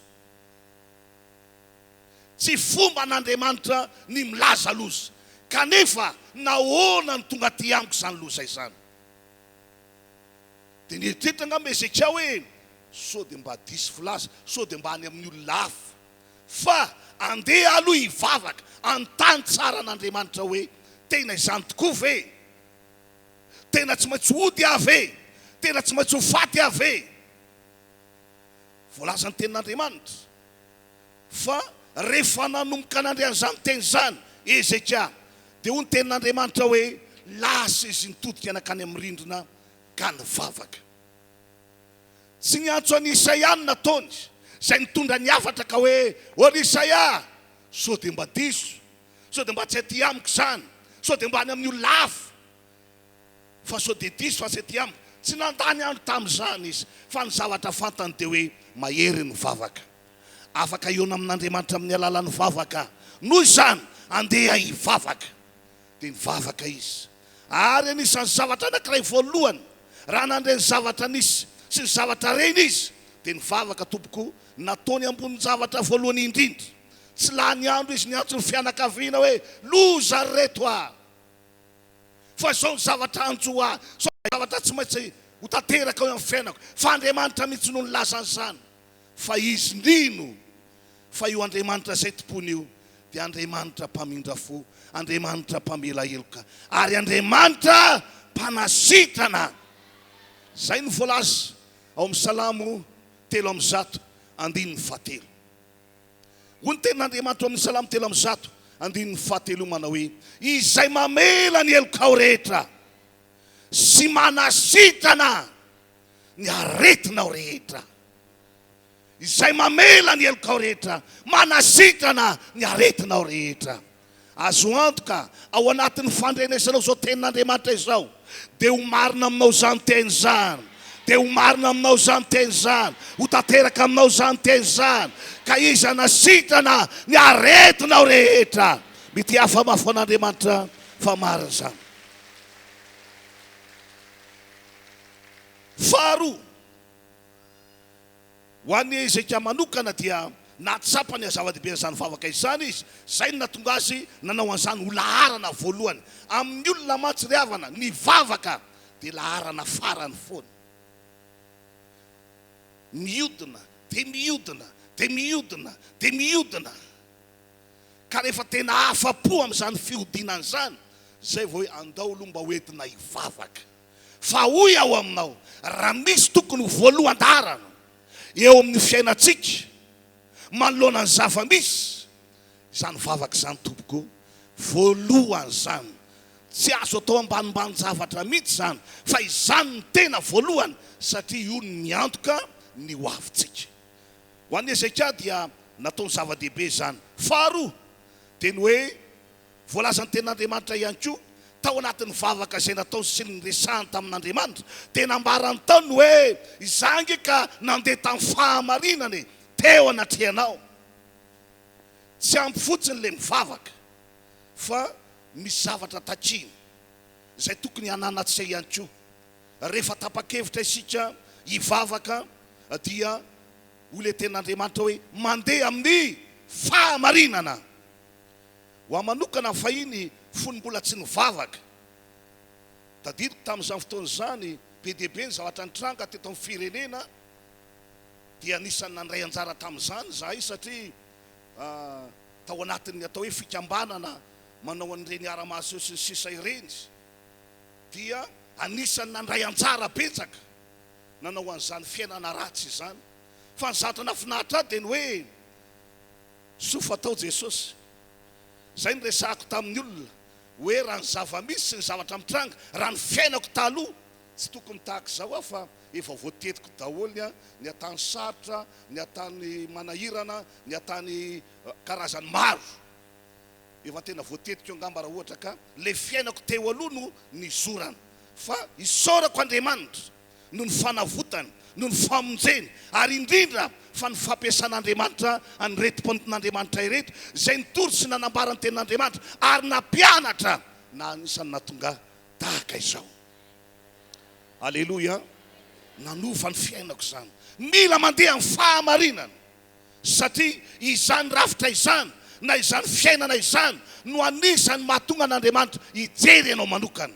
tsy fomba an'Andriamanitra ny milaza loza. Kanefa nahoana ny tonga ty amiko zany loza izany? Dia nieritreritana angamba Ezekia hoe sao dia mba disy filaza, sao dia mba any amin'ny olona hafa, fa andeha aloha hivavaka, antany tsara an'Andriamanitra hoe tena izany tokoa ve? Tena tsy maintsy hody ave? Tena tsy maintsy ho faty ave? Voalaza ny tenin'Andriamanitra. Fa rehefa nanomboka nandeha an'izany teny zany Ezekia, dia hoy ny tenin'Andriamanitra hoe lasa izy nitodika anakany amin'ny rindrina ka nivavaka. Tsy niantso an'i Isaia ny nataony, zay nitondra ny hafatra ka hoe ory Isaia, sao dia mba diso, sao dia mba tsy aty amiko zany, sao dia mba any amin'ny olona hafa, fa sao dia diso fa tsy aty amiko. Tsy nandany andro tamin'izany izy, fa ny zavatra fantany dia hoe mahery ny vavaka, afaka iona amin'Andriamanitra amin'ny alalan'ny vavaka. Noho izany andeha hivavaka, dia nivavaka izy. Ary anisan'ny zavatra anankiray voalohany raha nandray ny zavatra nisy sy ny zavatra reny izy dia nivavaka tompoko nataony ambony zavatra voalohany indrindra. Tsy lany andro izy niantso ny fianakaviana hoe loza reto a, fa zao ny zavatra anjo a, zao ny zavatra tsy maintsy ho tanteraka eo amin'ny fiainako, fa Andriamanitra mihitsy no nilaza an'izany. Fa izy nino fa io Andriamanitra zay tompony io dia Andriamanitra mpamindra fo, Andriamanitra mpamela heloka, ary Andriamanitra mpanasitrana. Zay no voalaza ao amin'ny Salamo 3:7. Hoy ny tenin'Andriamanitra amin'ny Salamo 3:7 manao hoe izay mamela ny helokao rehetra sy manasitrana ny aretinao rehetra. Izay mamela ny helokao rehetra, manasitrana ny aretinao rehetra. Azo antoka ao anatin'ny fandrenesanao zao tenin'Andriamanitra izao dia ho marina aminao zany teny zany, dia ho marina aminao zany teny zany, ho tanteraka aminao zany teny zany, ka izy anasitrana ny aretinao rehetra. Mity hafa mafy an'Andriamanitra fa marina zany. Faharoa, ho an'ny Ezekia manokana dia nahatsapany zava-dehibe zany vavaka izany izy. Zay no nahatonga azy nanao an'izany ho laharana voalohany amin'ny olona mahatsiryavana. Ny vavaka dia laharana farany foana, mihodina dia mihodina dia mihodina dia mihodina, ka rehefa tena afa-po amin'izany fihodinana zany, zay vao hoe andao aloha mba hoentina hivavaka. Fa hoy ao aminao, raha misy tokony voalohan-darana eo amin'ny fiainatsika manoloana ny zava-misy zany vavaka zany tompoko voalohany zany tsy azo atao ambanimbany zavatra mihitsy zany fa izany ny tena voalohany satria io ny antoka ny hoavitsika ho an'ny Ezekia dia nataony zava-dehibe zany faharoa dia ny hoe voalazany ten'Andriamanitra ihany koa tao anatin'ny vavaka izay nataony sy ny resahany tamin'Andriamanitra dia nambarany taony hoe izangy ka nandeha tamin'ny fahamarinany teo anatrehanao tsy ampy fotsiny le mivavaka fa misy zavatra tatriny izay tokony hananatsika ihany koa rehefa tapa-kevitra isika hivavaka dia ho le ten'Andriamanitra hoe mandeha amin'ny fahamarinana ho amanokana fahiny fony mbola tsy nivavaka tadidiko tamin'izany fotoana zany be dia be ny zavatra nitranga teto amin'ny firenena dia anisan'ny nandray anjara tamin'izany zahay satria tao anatin'ny atao hoe fikambanana manao an'ireny ara-maso sy ny sisa ireny dia anisan'ny nandray anjara betsaka nanao an'izany fiainana ratsy izany fa ny zavatra nafinahitra dia ny hoe soa fatao Jesosy zay ny resahako tamin'ny olona hoe raha ny zava-misy sy ny zavatra mitranga raha ny fiainako taloha tsy tokony tahaka izao fa efa voatetiko daholy ny atany sarotra ny atany manahirana ny atany karazany maro efa tena voatetiko angamba raha ohatra ka le fiainako teo aloha no ny zorana fa isaorako Andriamanitra no ny fanavotany no ny famonjeny ary indrindra fa ny fampiasan'Andriamanitra any retim-pontin'Andriamanitra ireto izay nitory sy nanambarany ten'Andriamanitra ary nampianatra na anisany natonga tahaka izao. Aleluia. Nanova ny fiainako zany mila mandeha amin'ny fahamarinana satria izany rafitra izany na izany fiainana izany no anisany mahatonga an'Andriamanitra hijery ianao manokana.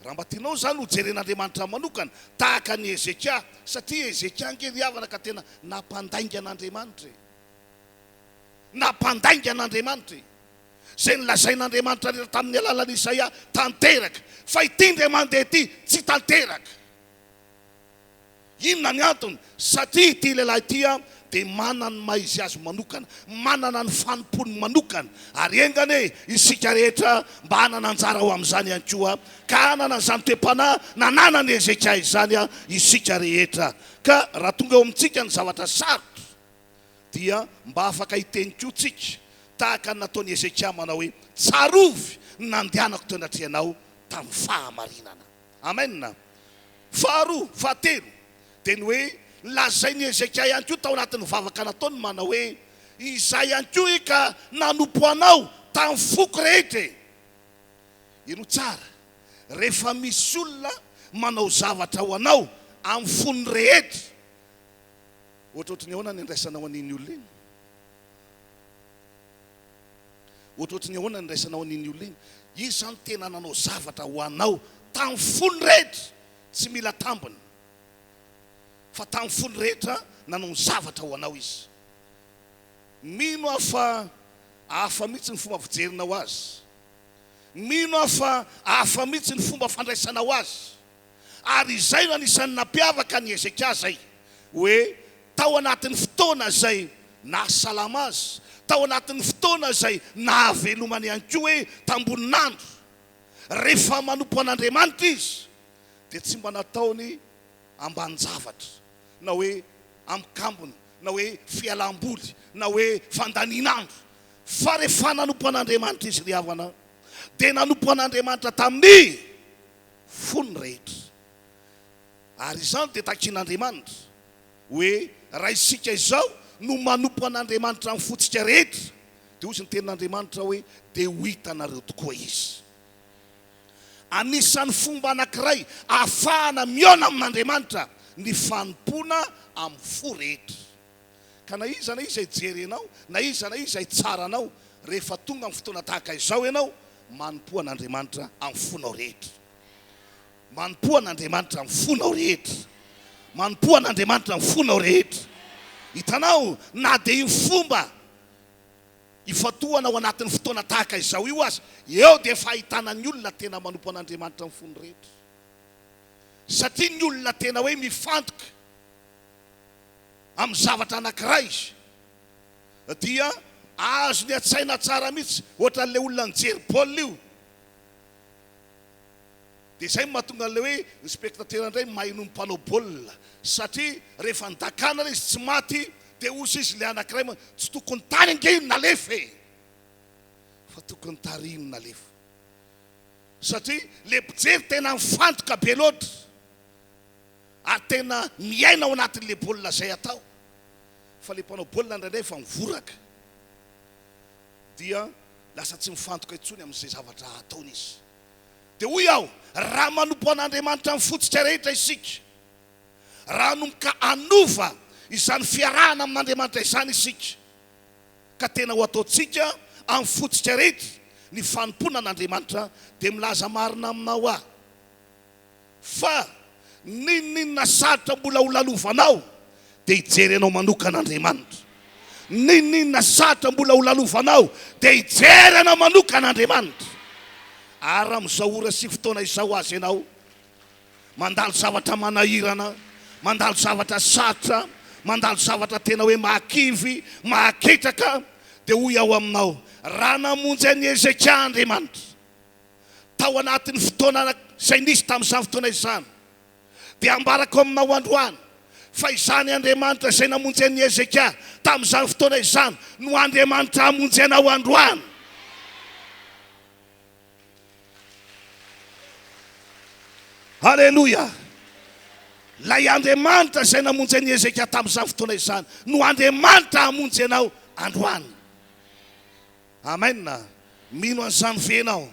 Raha mba tianao zany ho jeren'Andriamanitra manokana tahaka ny Ezekia satria Ezekia ngely havana ka tena nampandainga an'Andriamanitra nampandainga an'Andriamanitra zay nilazain'Andriamanitra rehetra tamin'ny alalan'i Isaia tanteraka fa ity ndray mandeha ity tsy tanteraka. Inona ny antony satria ity lehilahy ity dia manana ny maizy azy manokana manana ny fanompony manokana ary engany isika rehetra mba hanana anjara ho amin'izany ihany koa ka hanana an'izany toe-panahy nananany Ezekia izany isika rehetra ka raha tonga eo amintsika ny zavatra sarotra dia mba afaka hiteny koa tsika tahaka ny nataony Ezekia manao hoe tsarovy nandehanako teo anatrehanao tamin'ny fahamarinana. Amen. Faharoa fahatelo dia ny hoe lazainy Ezekia ihany koa tao anatin'ny vavaka nataony manao hoe izay ihany koa ka nanompo anao tamin'ny foko rehetra. Ino tsara rehefa misy olona manao zavatra ho anao amin'ny fony rehetra ohatrohatry ny ahoana ny andraisanao an'iny olona iny ohatrohatry ny ahoana ny andraisanao an'iny olona iny izy zany tena nanao zavatra ho anao tamin'ny fony rehetra tsy mila tambiny fa tamin'ny fony rehetra nanao ny zavatra ho anao izy. Mino afa hafa mihitsy ny fomba fijerinao azy mino afa hafa mihitsy ny fomba fandraisanao azy ary izay no anisan'ny nampiavaka ny Ezekia zay hoe tao anatin'ny fotoana zay nahasalama azy tao anatin'ny fotoana zay nahavelomany ihany koa hoe tamboninandro rehefa manompo an'Andriamanitra izy dia tsy mba nataony ambanin-javatra na hoe amikambony na hoe fialam-boly na hoe fandaninandro fa rehefa nanompo an'Andriamanitra izy ry havana dia nanompo an'Andriamanitra tamin'ny fony rehetra ary izany dia takin'Andriamanitra hoe raha isika izao no manompo an'Andriamanitra amin'ny fotsika rehetra dia ozy ny tenin'Andriamanitra hoe dia ho hitanareo tokoa izy. Anisan'ny fomba anankiray ahafahana miona amin'Andriamanitra ny fanompona amin'ny fo rehetra ka na iza hijery ianao na iza hitsara anao rehefa tonga amin'ny fotoana tahaka izao ianao manompo an'Andriamanitra amin'ny fonao rehetra manompo an'Andriamanitra amin'ny fonao rehetra manompo an'Andriamanitra amin'ny fonao rehetra. Hitanao na dia iny fomba ifatohana ao anatin'ny fotoana tahaka izao io azy eo dia fahitana ny olona tena manompo an'Andriamanitra amin'ny fony rehetra satria ny olona tena hoe mifantoka amin'ny zavatra anankiray izy dia azo ny atsaina tsara mihitsy ohatra n'ilay olona nijery baolina io dia izay mahatonga an'ilay hoe ny spectateur indray maheno ny mpanao baolina satria rehefa nidakana izy tsy maty dia osy izy ilay anankiray tsy tokony tany ange iny nalefa fa tokony tariny nalefa satria le mpijery tena mifantoka be loatra ary tena miaina ao anatin'le baolina zay atao fa le mpanao baolina indraindray fa mivoraka dia lasa tsy mifantoka intsony amin'izay zavatra ataony izy dia hoy aho raha manompo an'Andriamanitra mifotsitra rehetra isika raha nomboka anova izany fiarahana amin'Andriamanitra izany isika ka tena ho ataontsika amin'ny fotsitra rehetra ny fanompona an'Andriamanitra dia milaza marina aminao aho fa ninona sarotra mbola ho lalovanao dia hijery anao manokana Andriamanitra ninona sarotra mbola ho lalovanao dia hijery anao manokana Andriamanitra ary amin'izao ora sy fotoana izao azy ianao mandalo zavatra manahirana mandalo zavatra sarotra mandalo zavatra tena hoe mahakivy mahaketraka dia hoy aho aminao raha namonjy an'i Ezekia Andriamanitra tao anatin'ny fotoana izay nisy tamin'izany fotoana izany dia ambarako aminao androany fa izany Andriamanitra izay namonjy an'i Ezekia tamin'izany fotoana izany no Andriamanitra hamonjy anao androany Halleluja lay Andriamanitra izay namonjy an'i Ezekia tamin'izany fotoana izany no Andriamanitra hamonjy anao androany amen mino an'izany venao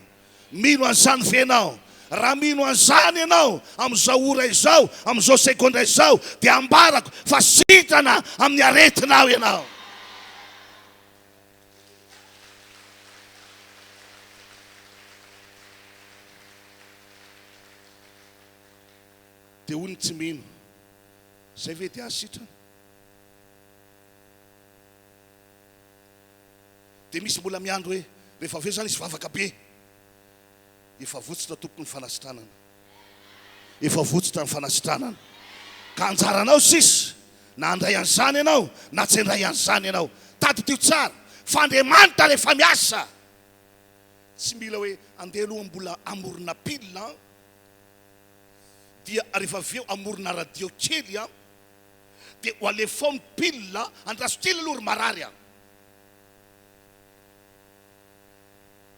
mino an'izany venao raha mino an'izany ianao amin'izao ora izao amin'izao sekondra izao dia ambarako fa sitrana amin'ny aretinao ianao dia hoy ny tsy mino zay ve dia asitrana dia misy mbola miandro hoe rehefa aveo zany izy vavaka be efa votsitra tompony fanasitranana efa votsitra ny fanasitranana ka anjaranao sisy na andray an'izany ianao na tsy andray an'izany ianao tady tio tsara fa Andriamanitra rehefa miasa tsy mila hoe andeha aloha mbola amorona pilina dia rehefa aveo amorona radio kely dia ho alefao ny pilina andraso kely aloha ry marary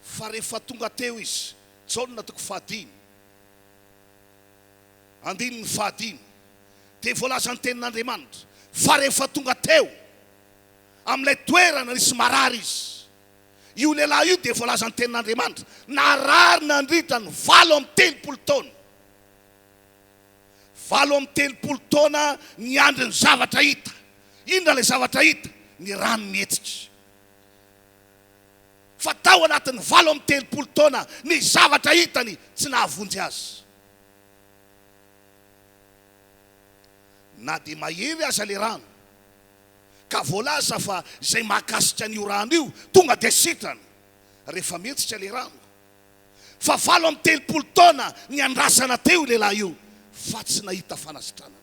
fa rehefa tonga teo izy jaonina toko fahadimy andininy fahadimy dia voalaza ny tenin'Andriamanitra fa rehefa tonga teo amin'ilay toerana nisy marary izy io lehilahy io dia voalaza ny tenin'Andriamanitra narary nandritra ny 80 taona 80 taona ny andry ny zavatra hita inona ilay zavatra hita ny rano mihetsika fa tao anatin'ny 80 taona ny zavatra hitany tsy nahavonjy azy na dia mahery aza le rano ka voalaza fa izay mahakasika an'io rano io tonga dia sitrana rehefa mihetsika le rano fa 80 taona ny andrasana teo lehilahy io fa tsy nahita fanasitranana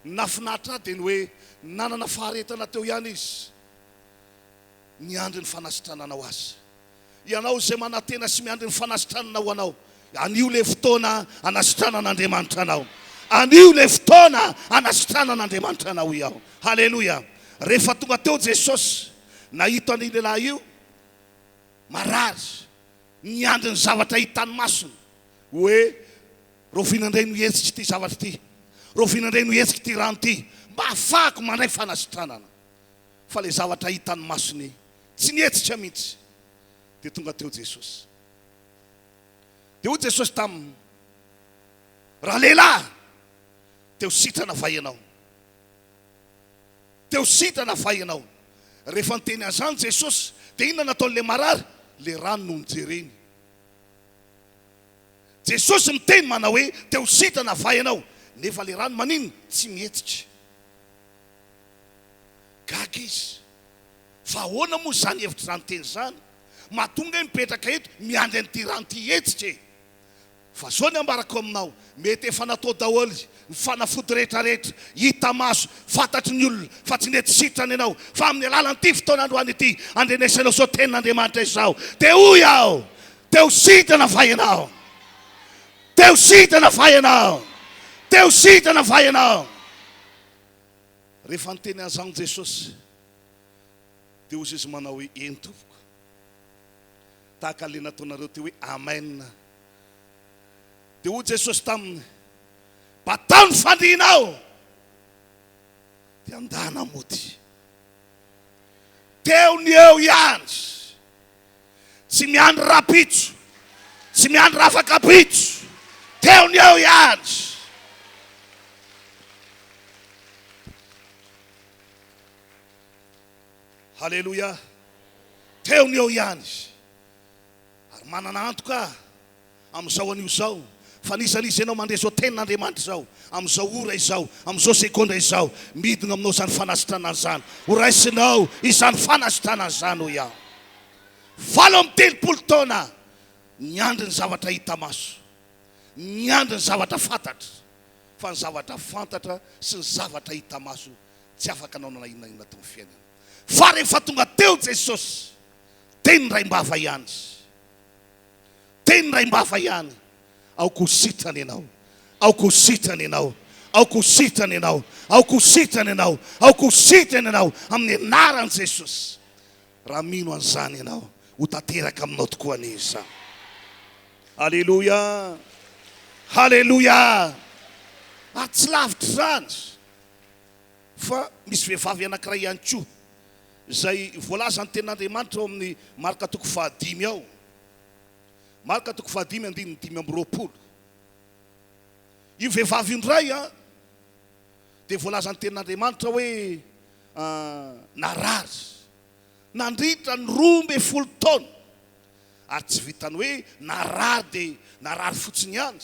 nafinahitra dia ny hoe nanana faharetana teo ihany izy miandry ny fanasitrananao azy ianao izay manatena sy miandry ny fanasitrananao anao anio le fotoana anasitranan'Andriamanitra anao anio le fotoana anasitranan'Andriamanitra anao iaho halleluja rehefa tonga teo Jesosy nahito an'io lehilahy io marary miandry ny zavatra hitany masony hoe rovinandray no hetsika ity zavatra ity rovinandray no hetsika ity rano ity mba ahafahako mandray fanasitranana fa le zavatra hitany masony tsy nihetsika mihitsy dia tonga teo Jesosy dia hoy Jesosy tamin'ny raha lehilahy teo sitrana vahianao teo sitrana vahianao rehefa niteny an'izany Jesosy dia inona nataon'le marary le rano no mijereny Jesosy miteny manao hoe teo sitrana vahianao nefa le rano manino tsy mihetsika gaga izy fa ahoana moa zany hevitra zany teny zany mahatonga hoe mipetraka eto miandry an'ity rano ty hetsika fa zao ny ambarako aminao mety efa natao daholy ny fanafody rehetrarehetra hita maso fantatry ny olona fa tsy nety sitrany ianao fa amin'ny alalan'ity fotoanandroany ity andrenesanao zao tenin'Andriamanitra izao te hoy aho teo sitana va ianao teo sitana va ianao teo sitana va ianao rehefa niteny an'izany Jesosy dia ozy izy manao hoe eny tompoko tahaka le nataonareo teo hoe amen dia hoy Jesosy taminy batao ny fandrianao dia andana mody teo ny eo ihany tsy miandry rapitso tsy miandry rafakapitso teo ny eo ihany halleluja teo ny eo ihany ary manana antoka amin'izao an'io zao fa nisanisa ianao mandre zao tenin'Andriamanitra izao amin'izao ora izao amin'izao sekondra izao midina aminao izany fanasitrana izany ho raisinao izany fanasitrana izany ho iaho 80 taona niandry ny zavatra hita maso niandry ny zavatra fantatra fa ny zavatra fantatra sy ny zavatra hita maso tsy afaka anao na inona tao amin'ny fiainana fa rehefa tonga teo Jesosy teny ray-mbava ihany teny ray-mbava ihany aoko sitrany ianao aoko sitrany ianao aoko sitrany ianao aoko sitrany ianao aoko sitrany ianao amin'ny anaran'i Jesosy raha mino an'izany ianao ho tanteraka aminao tokoa an'iza halleluja halleluja ary tsy lavitra zany fa misy vehivavy anankiray ihany koa zay voalaza ny tenin'Andriamanitra ao amin'ny marika toko 5 ao marika toko 5 andininy 5 io vehivavy indray a dia voalaza ny tenin'Andriamanitra hoe narary nandritra ny 12 taona ary tsy vitany hoe narary dia narary fotsiny ihany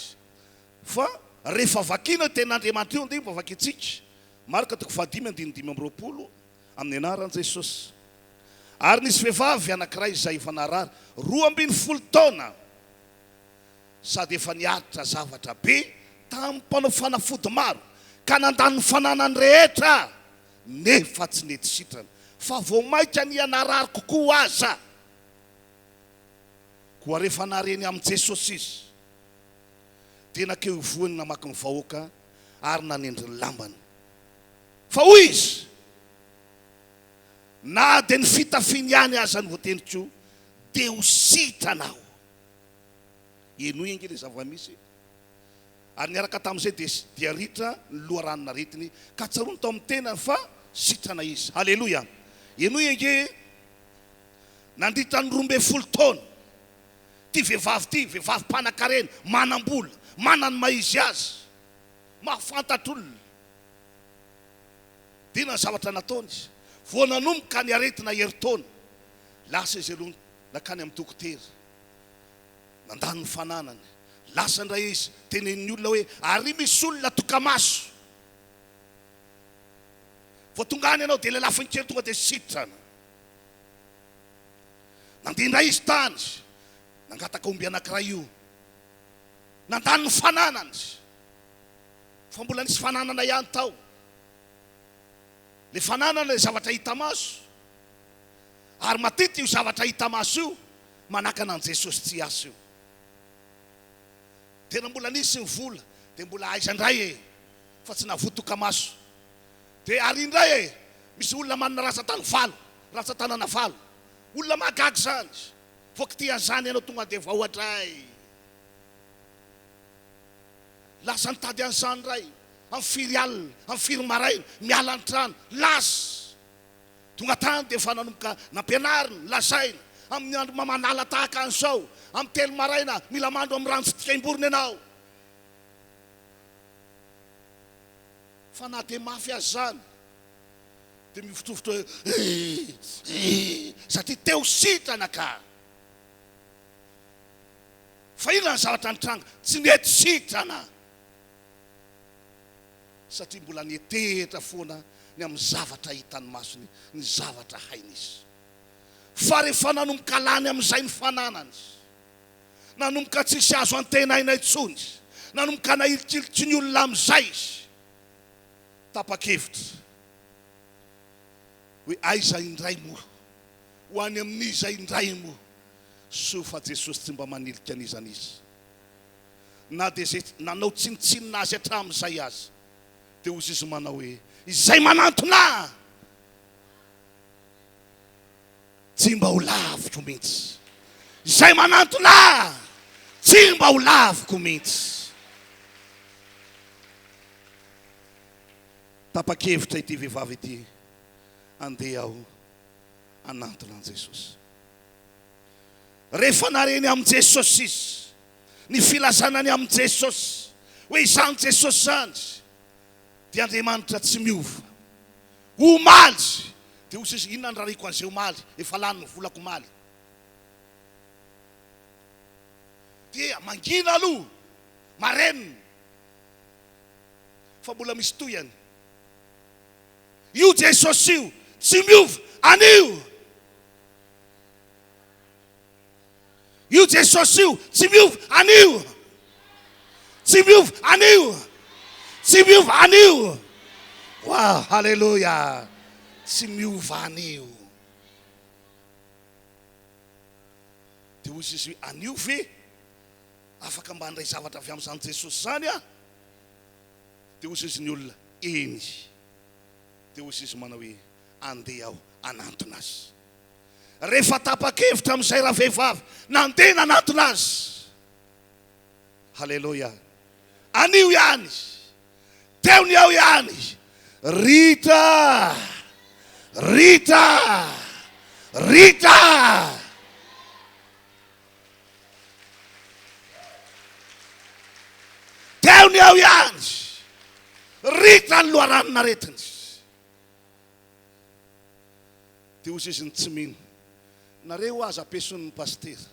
fa rehefa vakina tenin'Andriamanitra io dia vavakintsika marika toko 5 andininy 5 amin'ny anaran'i Jesosy ary nisy vehivavy anankiray izay efa narary 12 taona sady efa niaritra zavatra be tamin'ny mpanao fanafody maro ka nandany ny fananany rehetra nefa tsy nety sitrana fa vao maika ny anarary kokoa aza koa rehefa nareny amin'i Jesosy izy dia nakeo voany namaky ny vahoaka ary nanendry ny lambany fa hoy izy na dia ny fitafiny ihany aza ny voateniko dia ho sitranao eno ingy le zava-misy ary niaraka tamin'izay dia ritra ny loharanona retiny ka tsarony tao amin'ny tenany fa sitrana izy halleluja eno ingy nandritra ny 12 taona ty vehivavy mpanan-karena manam-bola manany maizy azy mahafantatr'olona dina ny zavatra nataony izy vao nanomboka ny aretina herintaona lasa izy aloha nakany amin'ny dokotera nandany ny fananany lasa indray izy tenenin'ny olona hoe ary misy olona tokamaso vao tonga any ianao dia le lafiny kely tonga dia sitrana nandeha indray izy tany nangataka omby anankiray io nandany ny fananany fa mbola nisy fananana ihany tao le fananana le zavatra hita maso ary matety io zavatra hita maso io manakana an' Jesosy tsy aso io tena mbola nisy ny vola dia mbola aiza indray e fa tsy navotoka maso dia ary indray e misy olona manana ratsan-tany valo ratsan-tanana valo olona mahagaga zany voky ty an'izany ianao tonga dia vahoatray lasa nitady an'izany indray amin'ny firy alina amin'ny firy maraina miala ny trano lasa tonga tany dia efa nanomboka nampianarina lasaina amin'ny andro mamanala tahaka an'izao amin'ny telo maraina mila mandro amin'ny rano fitikam-borona ianao fa na dia mafy azy zany dia mifotrofotra hoe satria teo sitrana ka fa inona ny zavatra nitranga tsy nety sitrana satria mbola nietehitra foana ny amin'ny zavatra hitany masony ny zavatra hainy izy fa rehefa nanomboka lany amin'izay ny fananany nanomboka tsisy azo antenaina itsony, nanomboka nailitsilitsy ny olona amin'izay izy. Tapa-kevitra hoe aiza indray moa ho any amin'iza indray moa, so fa Jesosy tsy mba manilika an'izany izy. Na dia zay nanao tsinitsinina azy hatramin'izay azy, dia ozy izy manao hoe izay manantona tsy mba ho laviko mihitsy, izay manantona tsy mba ho laviko mihitsy. Tapa-kevitra ity vehivavy ity, andeha aho anantona an' Jesosy. Rehefa nareny amin' Jesosy izy, ny filazanany amin' Jesosy hoe izany Jesosy zany, dia Andriamanitra tsy miova. Omaly dia ozy izy inona ny rariko an'izay omaly, efa lany ny volako omaly. Dia mangina aloha marenina fa mbola misy toyany. Io Jesosy io tsy miova anio. Io Jesosy io tsy miova anio. Tsy miova anio. Tsy miova anio. Wow, halleluja. Tsy miova anio. Dia ozy izy anio ve afaka mba handray zavatra avy amin'izany Jesosy zany a? Dia ozy izy ny olona eny. Dia ozy izy manao hoe andeha aho anantona azy. Rehefa tapa-kevitra amin'izay raha vehivavy, nandeha nanantona azy. Halleluja. Anio ihany, teony aho ihany. Rita, Rita, Rita. Teony aho ihany. Rita ny loharanona retiny. Dia ozy izy ny tsy mino. Nareo aza ampiason'ny pastera.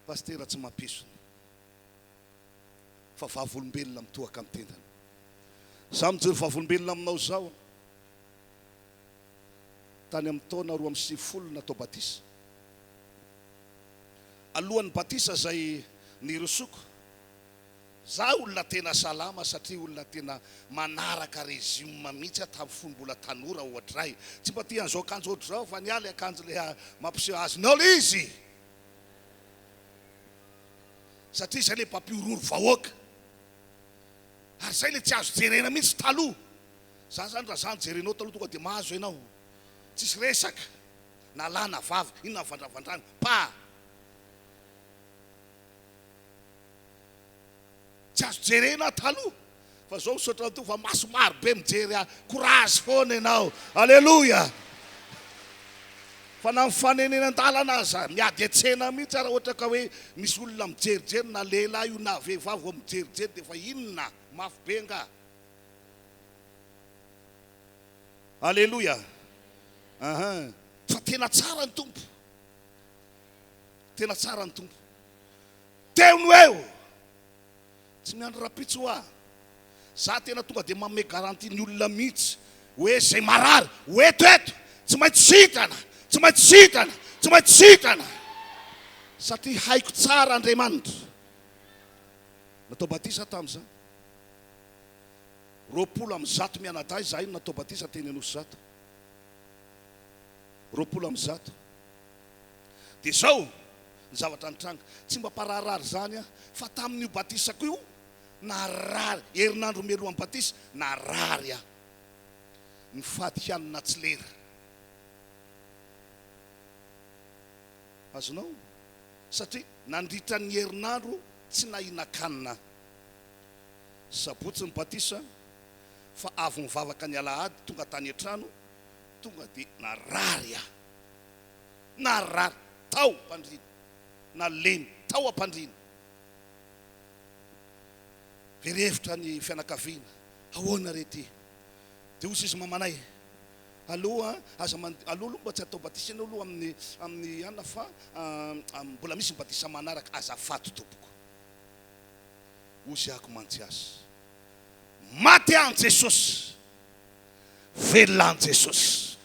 Pastera tsy mampiasony. Fa vavolombelona mitohaka amin'ny tendany. Zaho mijery vavolombelona aminao zao. Tany amin'ny taona 20 natao batisa. Alohan'ny batisa zay nirosoko, za olona tena salama satria olona tena manaraka régime mihitsy tamin'ny fombola tanora ohatray. Tsy mba tia an'izao akanjo ohatry zao fa nialy akanjo le mampiseho azonao le izy. Satria zay le mpampiororo vahoaka. Ary zay le tsy azo jerena mihitsy taloha. Za zany raha zany jerenao taloha tonga dia mahazo ianao. Tsisy resaka. Na lahy na vavy, inona vandravandrana. Pa! Tsy azo jerena taloha. Fa zao misaotra to fa maso maro be mijery courage foana ianao. Alleluja. Fa na mifanenena an-dalana aza miady atsena mihitsy raha ohatra ka hoe misy olona mijerijery na lehilahy io na vehivavy vo mijerijery dia fa inona mafy be nga. Alleluja. Fa tena tsara ny tompo. Tena tsara ny tompo. Teony eo. Tsy miandro rapitso hoa. Za tena tonga dia manome garantie ny olona mihitsy hoe zay marary, hoe eto, tsy maintsy sitana, tsy maintsy sitana, tsy maintsy sitana. Satria haiko tsara Andriamanitra. Natao batisa tamin'izany. 20 mianadahy zahay natao batisa teny Anosy zato. 20 dia zao ny zavatra nitranga. Tsy mba pararary zany a, fa tamin'io batisako io narary, herinandro mialohan'ny batisa narary a. Ny fadihanina tsy lera. Azonao? Satria nandritra ny herinandro tsy nahinan-kanina. Sabotsy ny batisa, fa avy ny vavaka ny Alahady tonga tany an-trano, tonga dia narary a. Narary tao mpandrina. Nalemy tao am-pandrina. Verevitra ny fianakaviana. Ahoana rety? Dia ozy izy mamanay. Aloha aloha mba tsy atao batisa ianao aloha amin'ny anona fa mbola misy batisa manaraka azafady tompoko. Ozy ako mantsy azy. Maty an Jesosy. Velona an Jesosy.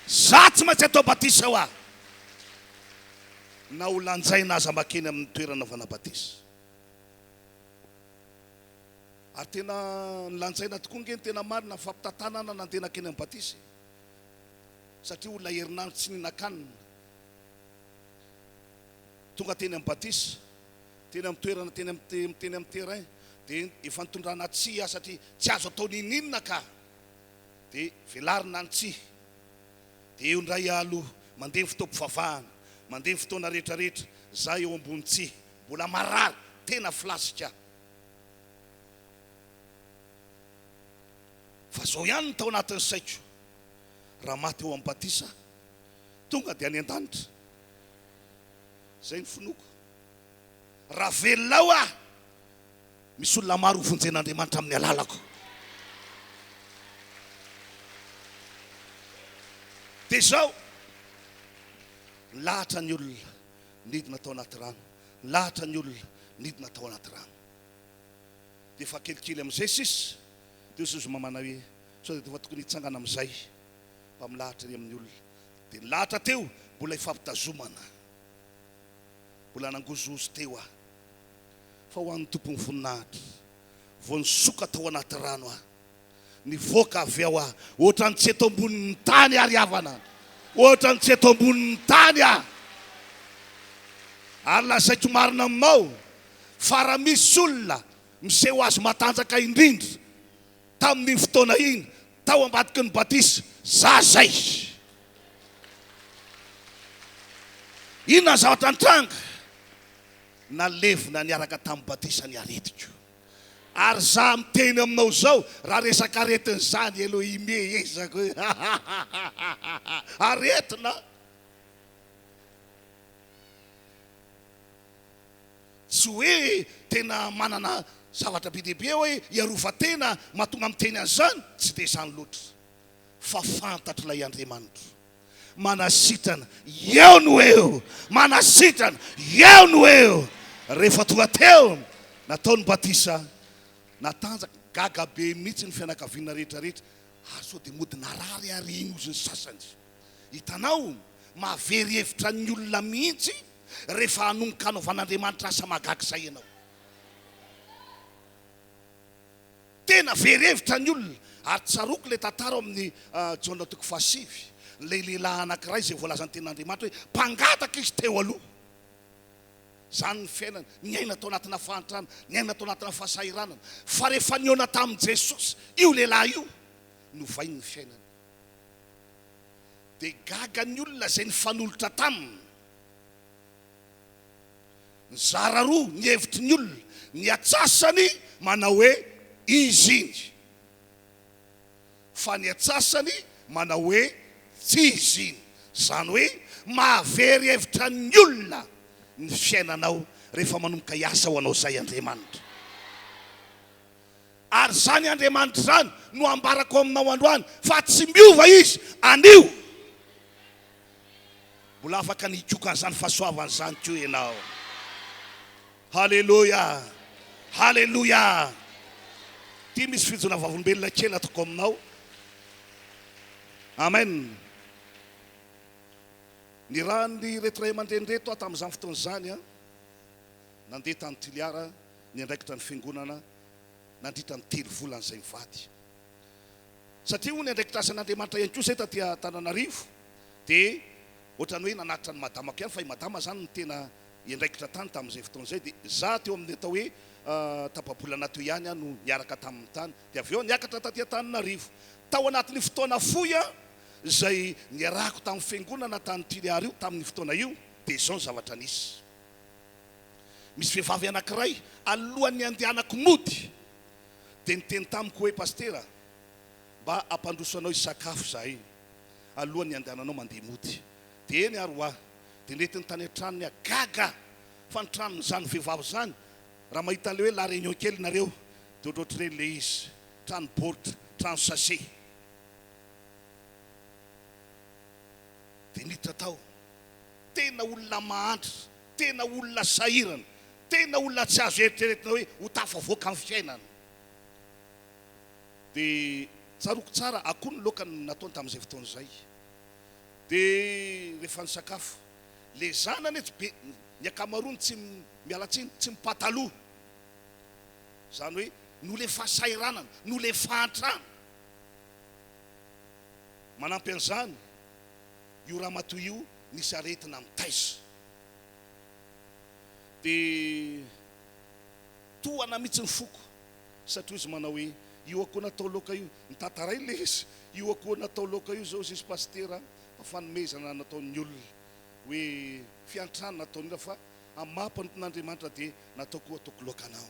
Za tsy maintsy atao batisa hoa. na ho lanjaina aza makeny amin'ny toerana vanabatisa. Ary tena lanjaina tokoa nge tena marina fampitantanana nandena keny amin'ny batisa satria olona herinandro tsy ninakanina tonga teny amin'ny batisa teny amin'ny toerana teny amin'ny terrain dia efa nitondrana tsia satria tsy azo atao nininona ka dia velarina ny tsia dia eo ndray aloha mandeha fotoam-pivavahana mandeha fotoana rehetrarehetra za eo ambony tsia mbola marary tena filasika fa zao ihany ny tao anatin'ny saiko raha maty eo amin'ny batisa tonga dia any an-danitra zay ny finoko raha velonao misy olona maro hovonjen'Andriamanitra amin'ny alalako dia zao lahatra ny olona nidina tao anaty rano lahatra ny olona nidina tao anaty rano dia fa kelikely amin'izay sisy dia sy zomamana hoe sao dia fa tokony hitsangana amin'izay mba milahatra ry amin'ny olona dia lahatra teo mbola hifampitazomana mbola nangozozo teo fa ho an'ny tompony voninahitra vao nisoka tao anaty rano nivoaka avy ao ohatra ny tsy eto ambonin'ny tany ary havana ohatra ny tsy eto ambonin'ny tany ary lazaiko marina aminao fa raha misy olona miseho azy matanjaka indrindra tamin'ny fotoana iny tao ambadiky ny batisa za zay inona zavatra nitranga nalevina niaraka tamin'ny batisa ny aretiko ary za miteny aminao zao raha resaka aretin' zany elo ime ezako aretina tsy hoe tena manana zavatra be dehibe hoe iarova tena mahatonga miteny an'izany tsy dia izany loatra fa fantatra ilay Andriamanitra manasitrana eo no eo manasitrana eo no eo rehefa tonga teo nataony batisa natanjaka gaga be mihitsy ny fianakaviana rehetrarehetra ary sao dia mody narary ary iny ozy ny sasany hitanao mahavery hevitra ny olona mihitsy rehefa hanomboka hanaovan'Andriamanitra asa mahagaga izay ianao tena very hevitra ny olona ary tsaroko ilay tantara amin'ny Jaona 7 ilay lehilahy anankiray izay voalazan'ny tenin'Andriamanitra hoe mpangataka izy teo aloha zany ny fiainana ny aina tao anatina fahantrana ny aina tao anatina fahasahiranana fa rehefa niona tamin'i Jesosy io lehilahy io novainy ny fiainana dia gaga ny olona izay nifanolotra taminy ny zara roa ny hevitry ny olona ny atsasany manao hoe izy iny fa ny atsasany manao hoe tsy izy iny zany hoe mahavery hevitra ny olona ny fiainanao rehefa manomboka hiasa ho anao zay Andriamanitra ary zany Andriamanitra zany no ambarako aminao androany fa tsy miova izy anio mbola afaka nikokan'izany fahasoavan'izany ko ianao halleloia halleloia ty misy fijona vavolombelona kely atako aminao amen ny raha ny retiray aman-dreny reto tamin'izany fotoana izany nandeha tany Tiliara ny andraikitra ny fiangonana nandritra ny 3 volana izay mivady satria ho ny andraikitra asan'Andriamanitra ihany koa zay taty Antananarivo dia ohatrany hoe nanatitra ny madamako ihany fa i madama zany ny tena iandraikitra tany tamin'izay fotoana izay dia za teo amin'ny atao hoe tapabolana teo ihany no niaraka tamin'ny tany dia avy eo niakatra taty Antananarivo tao anatin'ny fotoana fohy izay niarako tamin'ny fiangonana tany Tiliara io tamin'ny fotoana io dia izao ny zavatra nisy vehivavy anankiray alohan'ny andehanako mody dia niteny tamiko hoe pastera mba ampandroso anao isakafo zahay alohan'ny andehananao mandeha mody dia eny ary hoa dia netiny tany an-tranony gaga fa ny tranon'izany vehivavy zany raha mahita an'ilay hoe la réunion kely nareo dia ohatrohatr'ireny le izy trano baoritra trano sase dia niditra tao tena olona mahantra tena olona sahirana tena olona tsy azo eritreretina hoe ho tafavoaka amin'ny fiainana dia tsaroko tsara akoho ny lokany nataony tamin'izay fotoana izay dia rehefa ny sakafo le zanany tsy be ny akamarony tsy mialatsiny tsy mipataloha zany hoe no le fahasairanana no le fahantrana manampy an'izany io raha matoy io nisy aretina mitaiza dia toana mihitsy ny foko satria izy manao hoe io akoa natao loka io nitantaray le izy io akoa natao loka io zao sisy pastera fanomezana nataon'ny olona hoe fiantrana nataon'olona fa amin'ny maha-mpanonton'Andriamanitra dia natao koa ataoko loka anao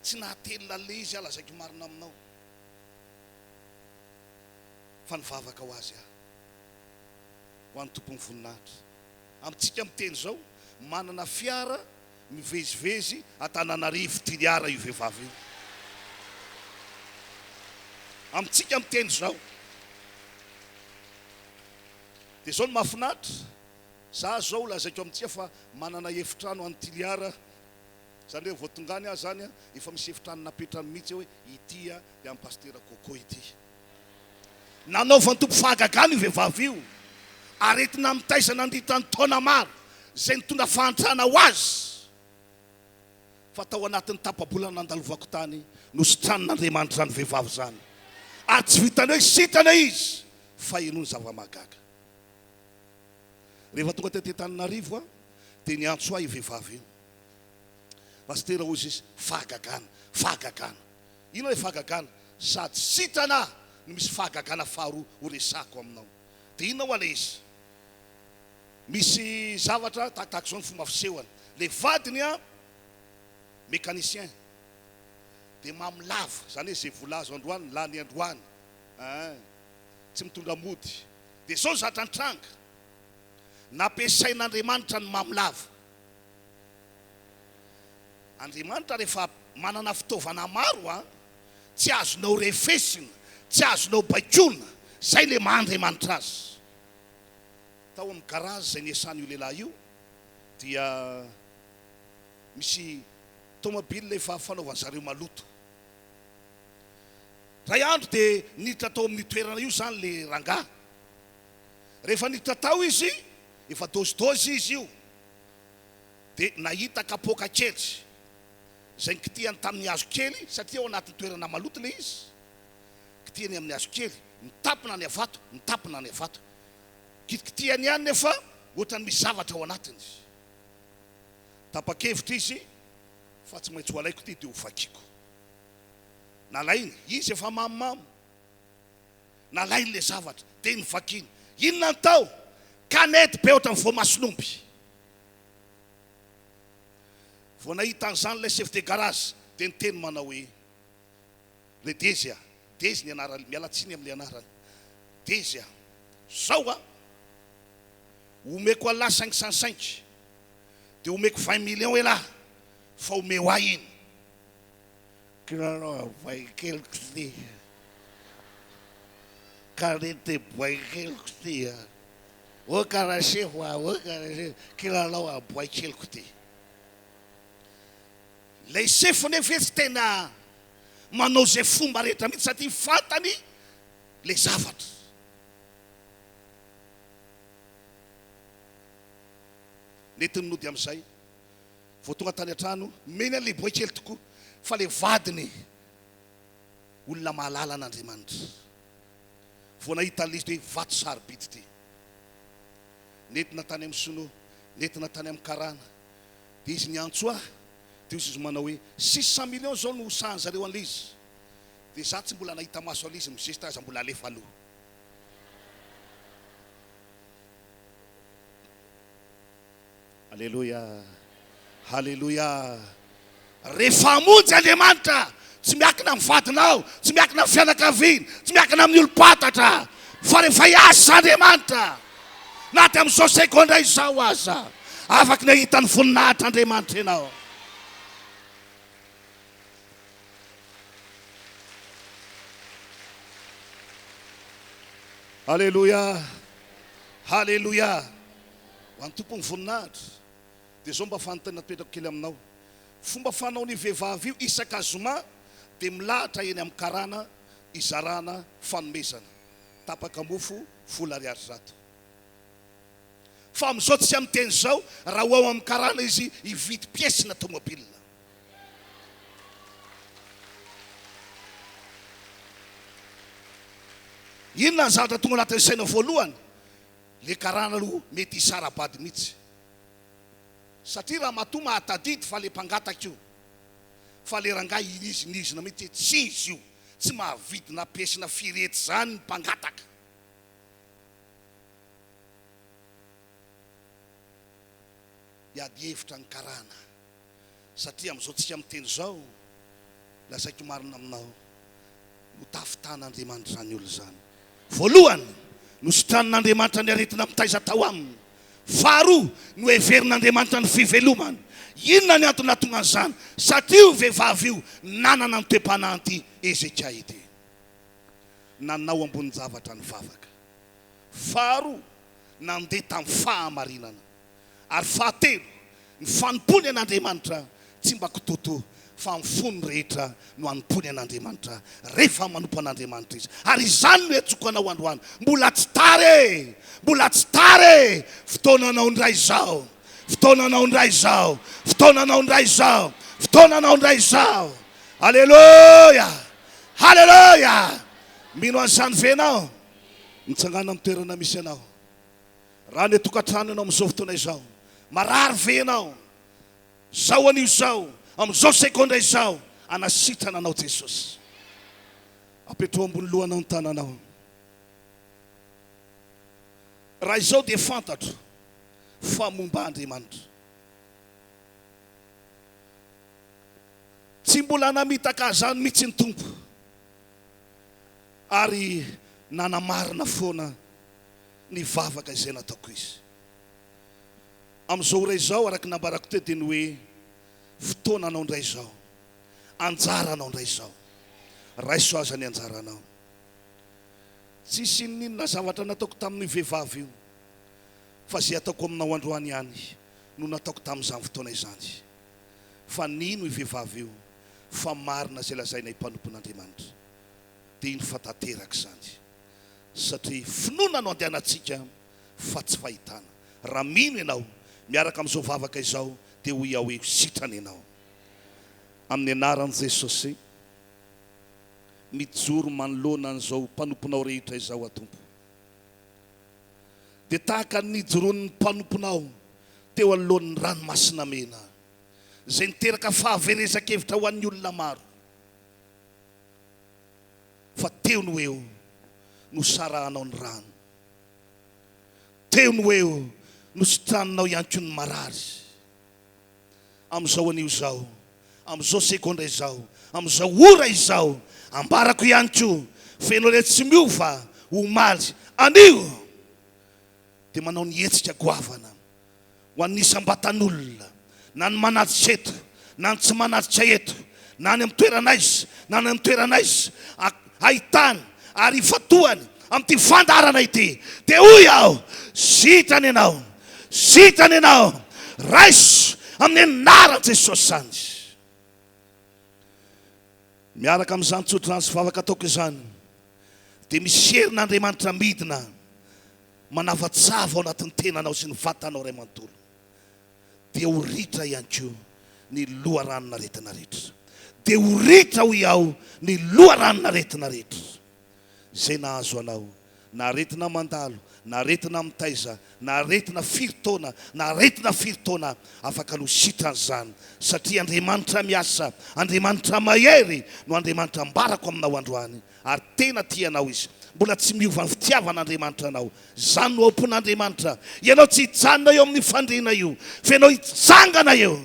tsy nahatelona le izy alazaiko marina aminao fa nivavaka ho azy ho an'ny tompony voninahitra amintsika miteny zao manana fiara mivezivezy Antananarivo tiliara io vehivavy io amintsika miteny zao dia zao no mahafinaritra za zao lazaiko amintsika fa manana efitrano an'ny tiliara zany hoe voatongany ahy zany efa misy efitrano napetrany mihitsy hoe ity dia amin'ny pastera koko ity nanaovany tompo fahagagana io vehivavy io aretina mitaizana andritany taona maro zay nitondra fahantrana ho azy fa tao anatin'ny tapabolana nandalovako tany no sitranon'Andriamanitra zany vehivavy zany ary tsy vitany hoe sitana izy fa eno ny zava-mahagaga rehefa tonga tety Antananarivo dia niantso ahy io vehivavy io pastera ozy izy fahagagana ino hoe fahagagana sady sitana no misy fahagagana faharoa ho resako aminao dia inona ho ale izy misy zavatra tahakatahaka zao ny fomba fisehoany le vadiny mécanicien dia mamilava zany hoe zay volazo androany lany androany tsy mitondra mody dia zao zatra antranga nampiasain'Andriamanitra ny mamilava Andriamanitra rehefa manana fitaovana maro tsy azonao refesina tsy azonao baikona zay le maha-Andriamanitra azy tao amin'ny garazy zay niasany io lehilahy io dia misy tomobile efa fanaovany zareo maloto ray andro dia niditra tao amin'ny toerana io zany le rangahy rehefa niditra tao izy efa dozidozy izy io dia nahita kapoka kely zay nikitiany tamin'ny hazo kely satria ao anatin'ny toerana maloto le izy kitihany amin'ny hazo kely mitapina ny avato kitikitiany ihany nefa ohatrany misy zavatra ao anatiny tapa-kevitra izy fa tsy maintsy ho alaiko ty dia ho vakiko nalainy izy efa mamimamo nalainy le zavatra dia nivakiny inona ny tao kanety be ohatrany voamasonomby vao nahita an'izany le chef de garage dia niteny manao hoe le dezy ny anarany mialatsiny amin'ny anarany dezy zao omeko alahy 505 dia omeko 20 millions elahy fa omeo ahy iny kilalao vaikeliko ty karety vaikeliko ty o karasefo o karasefo kilalao aboaikeliko ty lay sefo nefa tsy tena manao zay fomba rehetra mihitsy satria fantany le zavatra netiny nody amin'izay vao tonga tany an-trano meny an'le boay kely tokoa fa le vadiny olona mahalala an'Andriamanitra vao nahita lizy hoe vato sarobidy ty netina tany amin'ny sono netina tany amin'ny karana dia izy niantso dia izy manao hoe 600 millions zao no hosahany zareo an'le izy dia za tsy mbola nahita maso an'le izy misesitra aza mbola alefa aloha Alléluia. Alléluia. Rehefa hamonjy Andriamanitra tsy miakina amin'ny vadinao, tsy miakina amin'ny fianakaviana, tsy miakina amin'ny olo-patatra fa rehefa hiasa Andriamanitra na dia amin'izao sekondra izao aza afaka nahita ny voninahitra Andriamanitra ianao. Alléluia. Alléluia. Ho an'ny tompony voninahitra dia zao mba fanontaniana toetrako kely aminao fomba fanao ny vehivavy io isaka zoma dia milahatra eny amin'ny karana izarana fanomezana tapaka mofo 100,000. fa am'izao tsy am'teny zao raha ho ao am'karana izy hividy piesina tomobile. Inona ny zavatra tonga anatin'ny saina voalohany? Le karana aloha mety hisarabady mihitsy. Satria raha matoa mahatadidy fa le mpangataka io, fa le rangahy inizina mety tsy izy io, tsy mahavidina piesina firety zany ny mpangataka. Iady hevitra ny karana, satria am'izao tsika am'teny zao lasaiko marina aminao no tafitan'Andriamanitra zany olo zany. Voalohany nosotran'Andriamanitra ny aretina mitaiza tao aminy. Faharoa no heverin'Andriamanitra ny fivelomany. Inona ny antony nahatonga an'izany? Satria io vehivavy io nanana ny toe-pananty ezeka ity, nanao ambony zavatra ny vavaka. Faharoa nandeha tamin'ny fahamarinana. Ary fahatelo ny fanompony an'Andriamanitra tsy mba kitoto fa amin'ny fony rehetra no anompony an'Andriamanitra rehefa manompo an'Andriamanitra izy. Ary izany no hetsokanao androany. Mbola tsy tary, mbola tsy tary. Fotoananao indray izao, fotoananao indray izao, fotoananao indray izao, fotoananao indray izao. Alleluia, halleluia. Mino an'izany venao mitsangana amin'ny toerana misy anao. Raha ny tokantrano ianao amin'izao fotoana izao, marary venao, zao an'io zao, am'izao sekondra izao, anasitrana anao Jesosy. Apetrao ambony lohanao ny tananao. Raha izao dia fantatro fa momba Andriamanitra. Tsy mbola namitaka zany mihitsy ny tompo, ary nanamarina foana ny vavaka izay nataoko izy. Am'izao ray izao araky nambarako teo dia ny hoe fotoananao indray izao, anjaranao indray izao. Raiso aza ny anjaranao. Tsisy ninona zavatra nataoko tamin'ny vehivavy io, fa zay ataoko aminao androany ihany no nataoko tamin'izany fotoana izany. Fa nino i vehivavy io? Fa marina zay lazaina mpanompon'Andriamanitra. Dia iny fatateraka izany, satria finoana no andehanantsika fa tsy fahitana. Raha mino ianao miaraka amin'izao vavaka izao dia ho ia hoe sitrana ianao. Amin'ny anaran'i Jesosy mijoro manoloana an'izao mpanomponao rehetra izao a Tompo. Dia tahaka ny joroan'ny mpanomponao teo anoloan'ny ranomasina mena, izay niteraka fahaverezakevitra ho an'ny olona maro. Fa teo no eo nosarahanao ny rano, teo no eo nositranonao ihany koa ny marary. Am'izao an'io zao, am'izao sekondra izao, am'izao ora izao, ambarako ihany koa fenao le tsy miova omaly anio dia manao ny hetsika goavana ho an'ny isam-batan'olona, na ny manatitra eto, na ny tsy manatitra eto, na ny amin'ny toerana aiza, na ny amin'ny toerana aiza, ahitany ary fatoany amin'ity fandarana ity. Dia hoy aho, sitrany ianao, sitrany ianao, raiso amin'ny anaran'i Jesosy zany. Miaraka amin'izany tsotra sy vavaka ataoko izany, dia misy herin'Andriamanitra midina manavatsava ao anatin'ny tenanao sy ny vatanao ray manontolo. Dia ho ritra ihany koa ny loharanona retina rehetra. Dia ho ritra ho iaho ny loharanona retina rehetra. Zay nahazo anao, na retina mandalo, na retina mitaiza, na retina firitaona, na retina firitaona, afaka no sitran'izany. Satria Andriamanitra miasa, Andriamanitra mahery no Andriamanitra ambarako aminao androany. Ary tena tianao izy, mbola tsy miova ny fitiavan'Andriamanitra anao. Zany no ampon'Andriamanitra. Ianao tsy hijanona eo amin'ny fandriana io, fa ianao hitsangana eo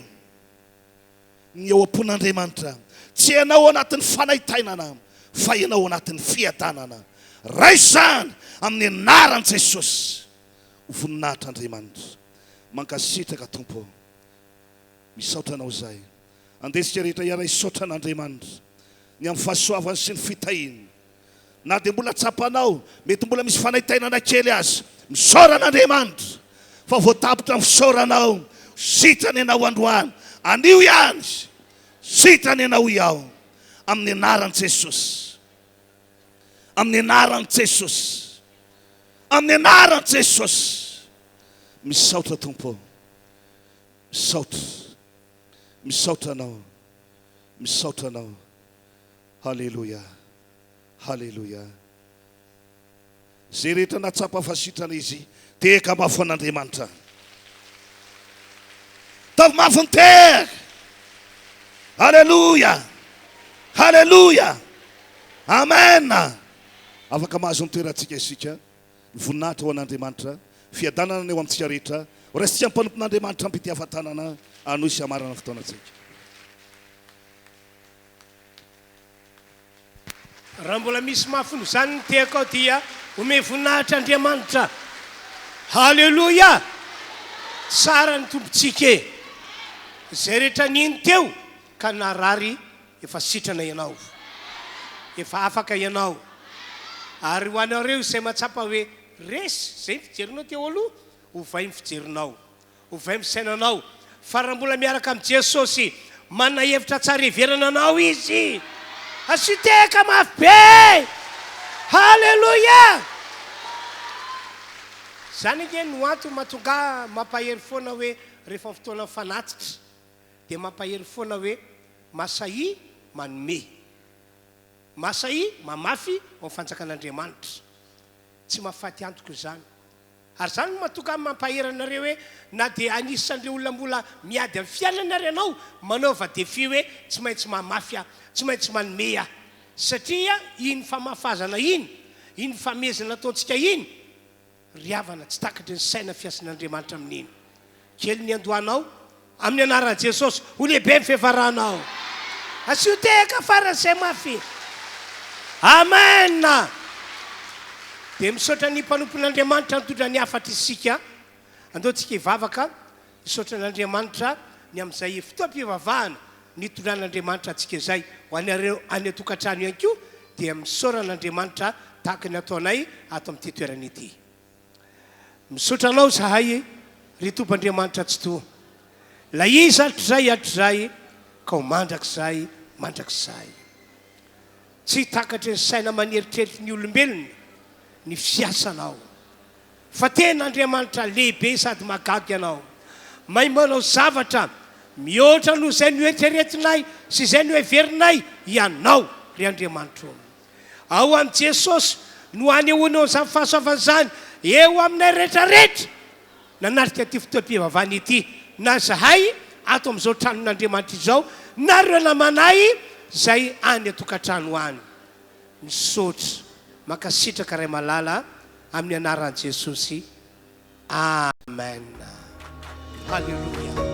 ny eo ampon'Andriamanitra. Tsy ianao anatin'ny fanaitainana, fa ianao anatin'ny fiadanana. Raisany amin'ny anaran'i Jesosy ho voninahitr'Andriamanitra. Mankasitraka Tompo, misaotra anao zay. Andesika rehetra iara hisaotra an'Andriamanitra ny amin'ny fahasoavany sy ny fitahiny. Na dia mbola tsapanao, mety mbola misy fanaitainana kely azy, misaora an'Andriamanitra. Fa voatapitra ny fisaoranao, sitrany ianao androany. Anio ihany, sitrany ianao iaho amin'ny anaran'i Jesosy. Amin'ny anaran'i Jesosy, amin'ny anaran'i Jesosy. misaotra tompo, misaotra, misaotra anao, misaotra anao. Halleloia, halleloia. Zay rehetra natsapa fasitrana izy teka mafy an'Andriamanitra. Tavy mafy ny teka. Halleluia, halleluia, amen. Afaka mahazo ny toerantsika isika, voninahitra ho an'Andriamanitra, fiadanana eo amintsika rehetra, ho raisitsika mpanompon'Andriamanitra ampity hafatanana anoy sy hamarana fotoanatsika. Raha mbola misy mafiny zany ny teako ao dia ome voninahitra Andriamanitra. Halleluia, tsara ny tompontsika e. Zay rehetra niny teo ka narary efa sitrana ianao, efa afaka ianao. Ary ho anareo izay matsapa hoe resy zay fijerinao teo aloha, ovay ny fijerinao, ovay ny sainanao. Fa raha mbola miaraka amin'ny Jesosy, manana hevitra tsara heverana anao izy. Asiteka mafy be. Halleluia. Zany ake no antony mahatonga mampahery foana hoe rehefa fotoana fanatitra dia mampahery foana hoe masahia manome, masahia mamafy ao fanjakan'Andriamanitra. Tsy mahafaty antoko izany. Ary zany mahatonga mampahery anareo hoe na dia anisan'ireo olona mbola miady amin'ny fiainanareo ianao manaova défi hoe tsy maintsy mamafy aho, tsy maintsy manome aho. Satria iny famafazana iny famezana ataontsika iny, riavana tsy takatry ny saina fiasan'Andriamanitra amin'iny. Kely ny andohanao amin'ny anaran'i Jesosy, ho lehibe ny fihevaranao. Asio teka farany izay mafy. Amen. Dia misaotra ny mpanompon'Andriamanitra nitondra ny hafatra isika. Andeontsika hivavaka, misaotra n'Andriamanitra ny amin'izay fotoam-pivavahana nitondran'Andriamanitra antsika izay. Ho anareo any an-tokantrano ihany koa dia misaoran'Andriamanitra tahaka ny ataonay ato amin'ity toerana ity. Misaotra anao zahay ry Tompon'Andriamanitra tsy toa. La izy hatrizay ka ho mandrakizay, mandrakizay. Tsy takatry ny saina maneritreritra ny olombelona ny fiasanao. Fa tena Andriamanitra lehibe sady magaga ianao. Mahay manao zavatra mihoatra noho izay noeritreretinay sy izay noheverinay ianao ry Andriamanitra. Ao amin'i Jesosy no anehoanao izany fahasoavan'izany eo aminay rehetrarehetra nanarika ty fotoam-pivavahana ity. Na zahay ato amin'izao tranon'Andriamanitra izao, nareo namanay izay any an-tokantrano any. Misaotra, makasitraka ray malala amin'ny anaran'i Jesosy. Amen. Halleluia.